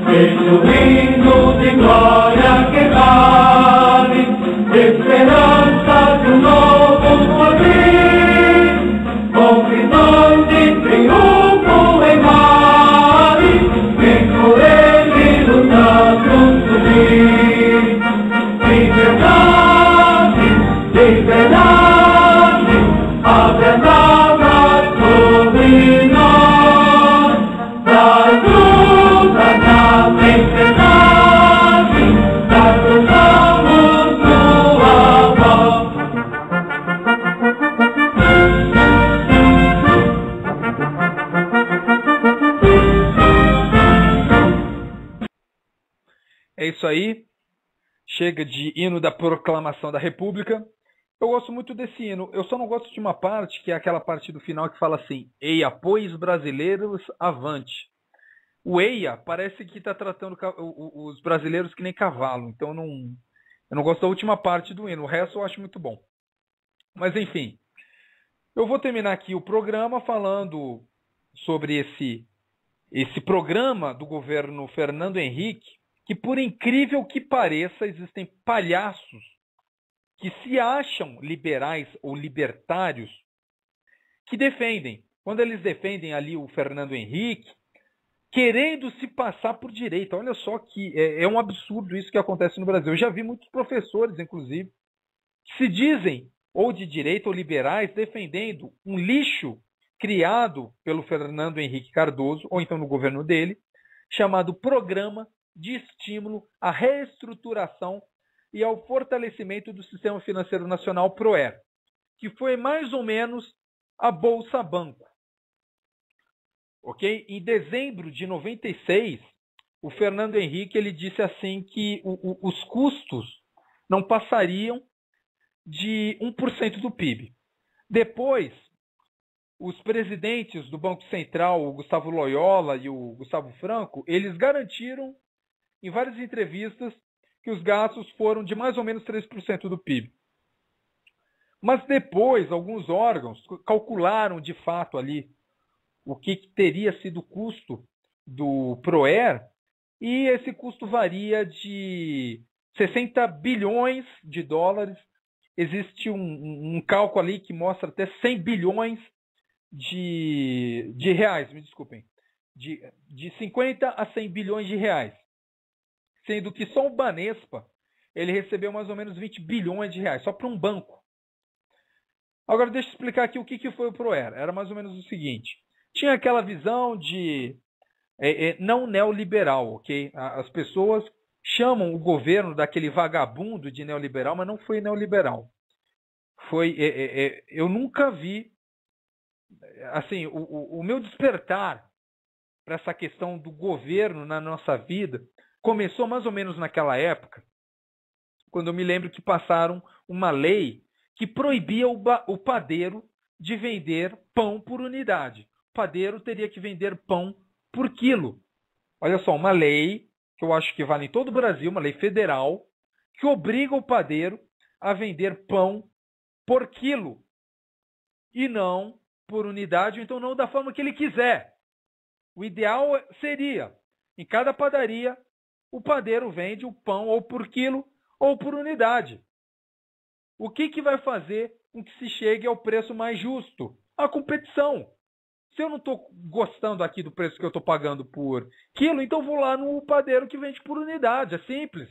feito hino de glória que vale, esperança de um novo porvir, com visões de triunfo em mare, vem por ele lutando subir. De verdade, a verdade sobre nós, das lutas na tempestade, das cruzamos tua voz. É isso aí. Chega de hino da proclamação da República. Eu gosto muito desse hino. Eu só não gosto de uma parte, que é aquela parte do final que fala assim: Eia, pois brasileiros, avante. O Eia parece que está tratando os brasileiros que nem cavalo. Então eu não gosto da última parte do hino. O resto eu acho muito bom. Mas enfim, eu vou terminar aqui o programa falando sobre esse programa do governo Fernando Henrique, que, por incrível que pareça, existem palhaços que se acham liberais ou libertários que defendem. Quando eles defendem ali o Fernando Henrique, querendo se passar por direita. Olha só que é um absurdo isso que acontece no Brasil. Eu já vi muitos professores, inclusive, que se dizem ou de direita ou liberais, defendendo um lixo criado pelo Fernando Henrique Cardoso, ou então no governo dele, chamado Programa de Estímulo à Reestruturação e ao Fortalecimento do Sistema Financeiro Nacional, PROER, que foi mais ou menos a Bolsa Banco. Okay? Em dezembro de 96, o Fernando Henrique ele disse assim que os custos não passariam de 1% do PIB. Depois, os presidentes do Banco Central, o Gustavo Loyola e o Gustavo Franco, eles garantiram em várias entrevistas que os gastos foram de mais ou menos 3% do PIB. Mas depois, alguns órgãos calcularam de fato ali o que teria sido o custo do PROER, e esse custo varia de 60 bilhões de dólares. Existe um cálculo ali que mostra até 100 bilhões de reais, me desculpem, de 50 a 100 bilhões de reais. Sendo que só o Banespa ele recebeu mais ou menos 20 bilhões de reais, só para um banco. Agora deixa eu explicar aqui o que foi o PROER. Era mais ou menos o seguinte: tinha aquela visão de não neoliberal, ok? As pessoas chamam o governo daquele vagabundo de neoliberal, mas não foi neoliberal. Eu nunca vi, assim, o meu despertar para essa questão do governo na nossa vida começou mais ou menos naquela época, quando eu me lembro que passaram uma lei que proibia o padeiro de vender pão por unidade. O padeiro teria que vender pão por quilo. Olha só, uma lei que eu acho que vale em todo o Brasil, uma lei federal, que obriga o padeiro a vender pão por quilo e não por unidade, ou então não da forma que ele quiser. O ideal seria, em cada padaria, o padeiro vende o pão ou por quilo ou por unidade. O que vai fazer com que se chegue ao preço mais justo? A competição. Se eu não estou gostando aqui do preço que eu estou pagando por quilo, então vou lá no padeiro que vende por unidade. É simples.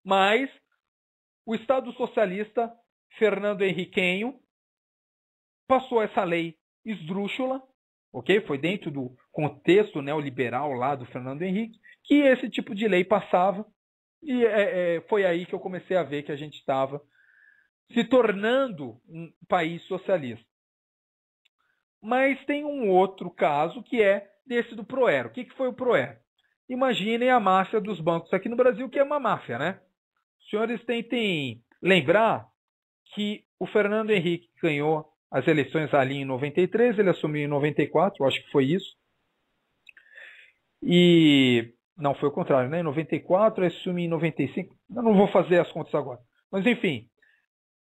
Mas o Estado socialista Fernando Henriquenho passou essa lei esdrúxula, ok? Foi dentro do contexto neoliberal lá do Fernando Henrique que esse tipo de lei passava, e foi aí que eu comecei a ver que a gente estava se tornando um país socialista. Mas tem um outro caso que é desse do PROER. O que foi o PROER? Imaginem a máfia dos bancos aqui no Brasil, que é uma máfia, né? Os senhores tentem lembrar que o Fernando Henrique ganhou as eleições ali em 93, ele assumiu em 94, eu acho que foi isso. E não, foi o contrário, né? Em 94, ele assumiu em 95. Eu não vou fazer as contas agora. Mas enfim,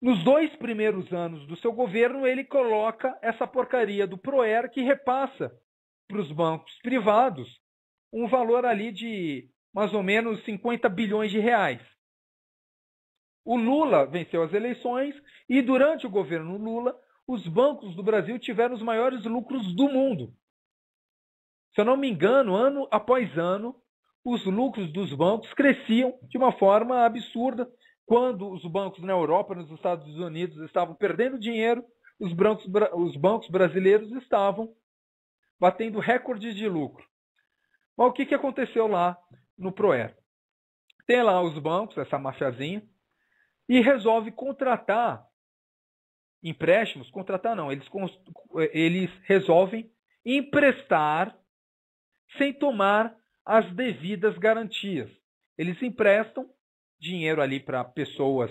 nos 2 primeiros anos do seu governo, ele coloca essa porcaria do PROER que repassa para os bancos privados um valor ali de mais ou menos 50 bilhões de reais. O Lula venceu as eleições e durante o governo Lula, os bancos do Brasil tiveram os maiores lucros do mundo. Se eu não me engano, ano após ano, os lucros dos bancos cresciam de uma forma absurda. Quando os bancos na Europa, nos Estados Unidos, estavam perdendo dinheiro, os bancos brasileiros estavam batendo recordes de lucro. Mas o que aconteceu lá no Proer? Tem lá os bancos, essa mafiazinha, e resolve contratar empréstimos, contratar não, eles resolvem emprestar sem tomar as devidas garantias. Eles emprestam dinheiro ali para pessoas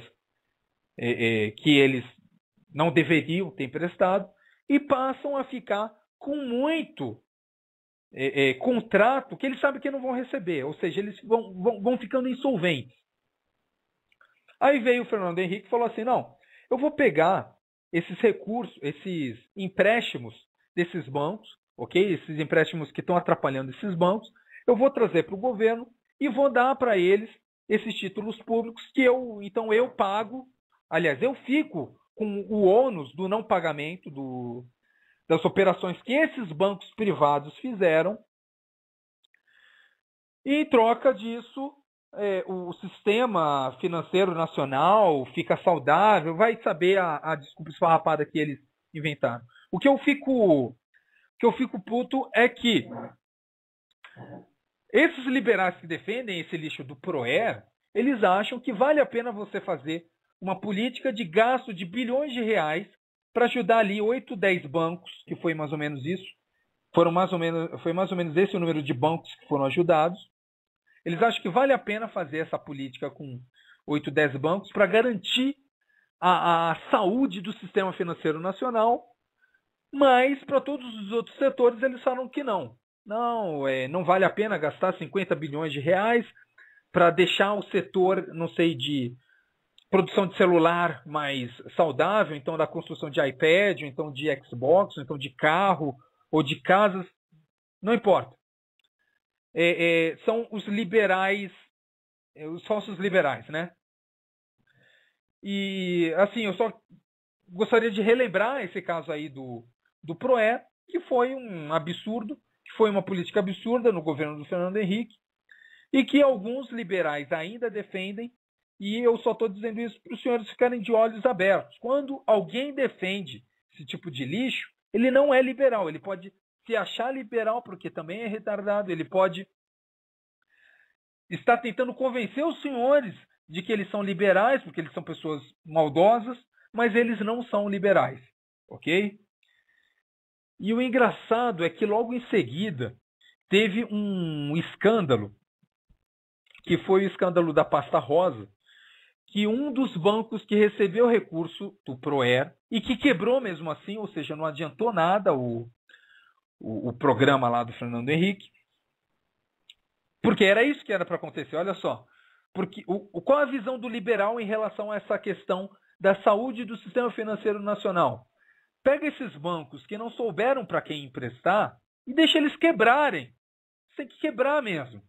que eles não deveriam ter emprestado e passam a ficar com muito contrato que eles sabem que não vão receber, ou seja, eles vão ficando insolventes. Aí veio o Fernando Henrique e falou assim, não, eu vou pegar esses recursos, esses empréstimos desses bancos, ok? Esses empréstimos que estão atrapalhando esses bancos, eu vou trazer para o governo e vou dar para eles esses títulos públicos que eu pago, aliás, eu fico com o ônus do não pagamento das operações que esses bancos privados fizeram e em troca disso o sistema financeiro nacional fica saudável, vai saber a desculpa esfarrapada que eles inventaram. O que eu fico puto é que esses liberais que defendem esse lixo do Proer, eles acham que vale a pena você fazer uma política de gasto de bilhões de reais para ajudar ali 8, 10 bancos, que foi mais ou menos isso. Foi mais ou menos esse o número de bancos que foram ajudados. Eles acham que vale a pena fazer essa política com 8, 10 bancos para garantir a saúde do sistema financeiro nacional, mas para todos os outros setores eles falam que não. Não vale a pena gastar 50 bilhões de reais para deixar o setor, não sei, de produção de celular mais saudável, então da construção de iPad, ou então de Xbox, ou então de carro, ou de casas, não importa. São os liberais, os falsos liberais, né? E, assim, eu só gostaria de relembrar esse caso aí do Proer, que foi um absurdo, que foi uma política absurda no governo do Fernando Henrique, e que alguns liberais ainda defendem, e eu só estou dizendo isso para os senhores ficarem de olhos abertos. Quando alguém defende esse tipo de lixo, ele não é liberal, ele pode se achar liberal porque também é retardado, ele pode estar tentando convencer os senhores de que eles são liberais, porque eles são pessoas maldosas, mas eles não são liberais, ok? E o engraçado é que logo em seguida teve um escândalo, que foi o escândalo da pasta rosa, que um dos bancos que recebeu recurso do Proer e que quebrou mesmo assim, ou seja, não adiantou nada o programa lá do Fernando Henrique, porque era isso que era para acontecer, olha só. Porque qual a visão do liberal em relação a essa questão da saúde do sistema financeiro nacional? Pega esses bancos que não souberam para quem emprestar e deixa eles quebrarem. Tem que quebrar mesmo.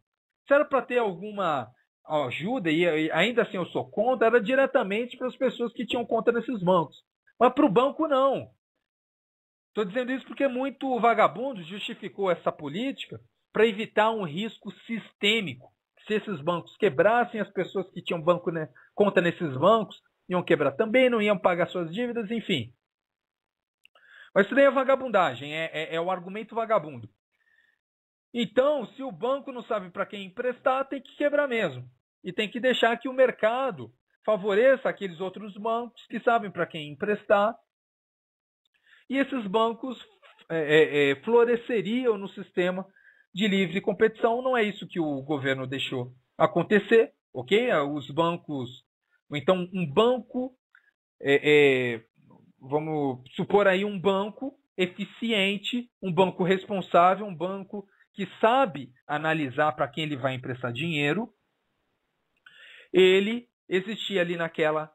Se era para ter alguma ajuda, e ainda assim eu sou contra, era diretamente para as pessoas que tinham conta nesses bancos. Mas para o banco não. Estou dizendo isso porque muito vagabundo justificou essa política para evitar um risco sistêmico. Se esses bancos quebrassem, as pessoas que tinham conta nesses bancos iam quebrar também, não iam pagar suas dívidas, enfim. Mas isso daí é vagabundagem, é um argumento vagabundo. Então, se o banco não sabe para quem emprestar, tem que quebrar mesmo. E tem que deixar que o mercado favoreça aqueles outros bancos que sabem para quem emprestar. E esses bancos floresceriam no sistema de livre competição. Não é isso que o governo deixou acontecer, ok? Os bancos, então um banco, vamos supor aí um banco eficiente, um banco responsável, um banco que sabe analisar para quem ele vai emprestar dinheiro, ele existia ali naquela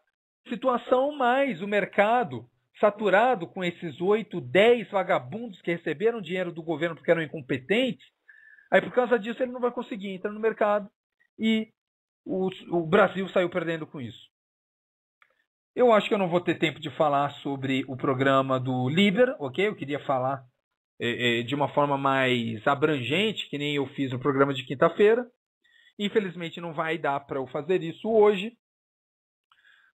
situação, mas o mercado saturado com esses 8, 10 vagabundos que receberam dinheiro do governo porque eram incompetentes, aí por causa disso ele não vai conseguir entrar no mercado e o Brasil saiu perdendo com isso. Eu acho que eu não vou ter tempo de falar sobre o programa do Liber, ok? Eu queria falar de uma forma mais abrangente, que nem eu fiz o programa de quinta-feira. Infelizmente não vai dar para eu fazer isso hoje.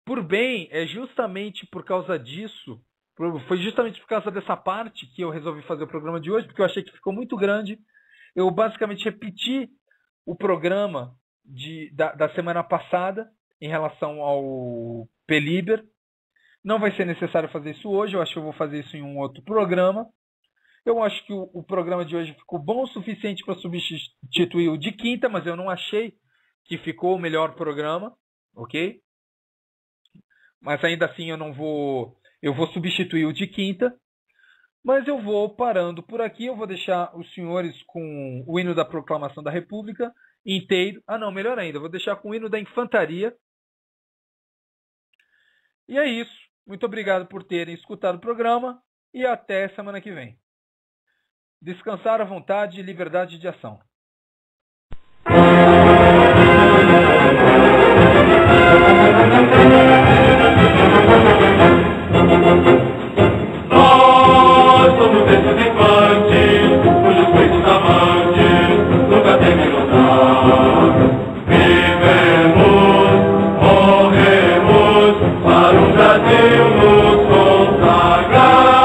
Por bem, é justamente por causa disso, foi justamente por causa dessa parte que eu resolvi fazer o programa de hoje, porque eu achei que ficou muito grande. Eu basicamente repeti o programa da semana passada em relação ao P-Liber. Não vai ser necessário fazer isso hoje, eu acho que eu vou fazer isso em um outro programa. Eu acho que o programa de hoje ficou bom o suficiente para substituir o de quinta, mas eu não achei que ficou o melhor programa, ok? Mas ainda assim eu vou substituir o de quinta. Mas eu vou parando por aqui, eu vou deixar os senhores com o hino da Proclamação da República inteiro. Ah não, melhor ainda, eu vou deixar com o hino da Infantaria. E é isso. Muito obrigado por terem escutado o programa e até semana que vem. Descansar à vontade e liberdade de ação. Nós somos esses infantes, cujos peitos amantes nunca temem lutar. Vivemos, morremos para um Brasil nos consagrar.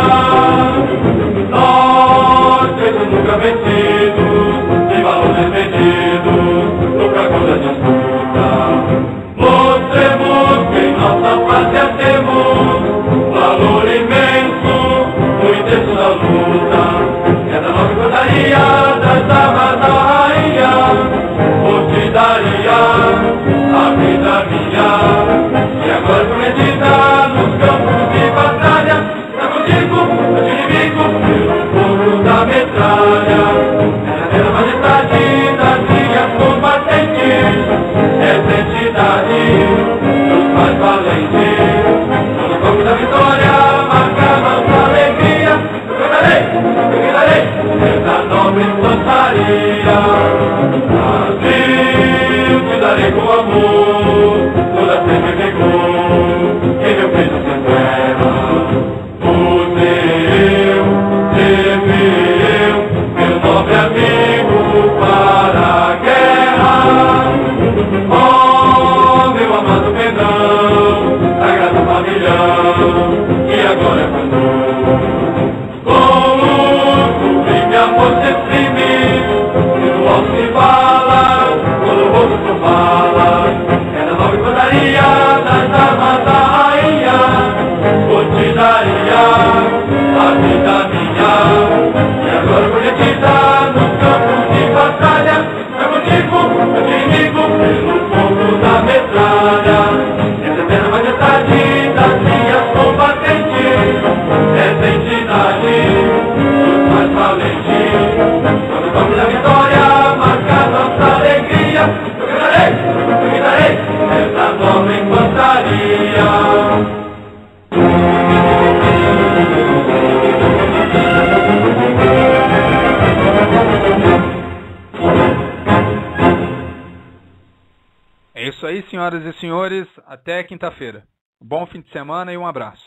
Nós, feitos nunca vencidos, de valor defendidos, no fragor da disputa. Mostremos que em nossa pátria temos valor imenso, no intenso da luta. Essa nova infantaria das armas da rainha, vou te daria a vida minha, e agora prometida nos campos de batalha, tá contigo, eu te inimigo, pelo fogo da metralha. Essa terra majestade das linhas combatentes, essa entidade dos mais valentes, no fogo da vitória, marca nossa alegria. Eu gritarei, essa nobre infantaria. Brasil, te darei com amor toda sempre vigor em meu peito sem terra. Teve eu, meu nobre amigo, para a guerra. Oh, meu amado Perdão, sagrado pavilhão, que agora é conosco. Com luto, brilha a força exprime, e do alto se fala, quando o rosto se fala. É da nova infantaria das armas da rainha, vou te daria a vida minha, e agora prometida nos campos de batalha. É contigo, eu te inimigo, pelo fogo da metralha. Essa eterna majestade das minhas combatentes, essa entidade dos mais valentes. Quando o nome da vitória marca nossa alegria, eu gritarei, essa nova infantaria. É isso aí, senhoras e senhores. Até quinta-feira. Bom fim de semana e um abraço.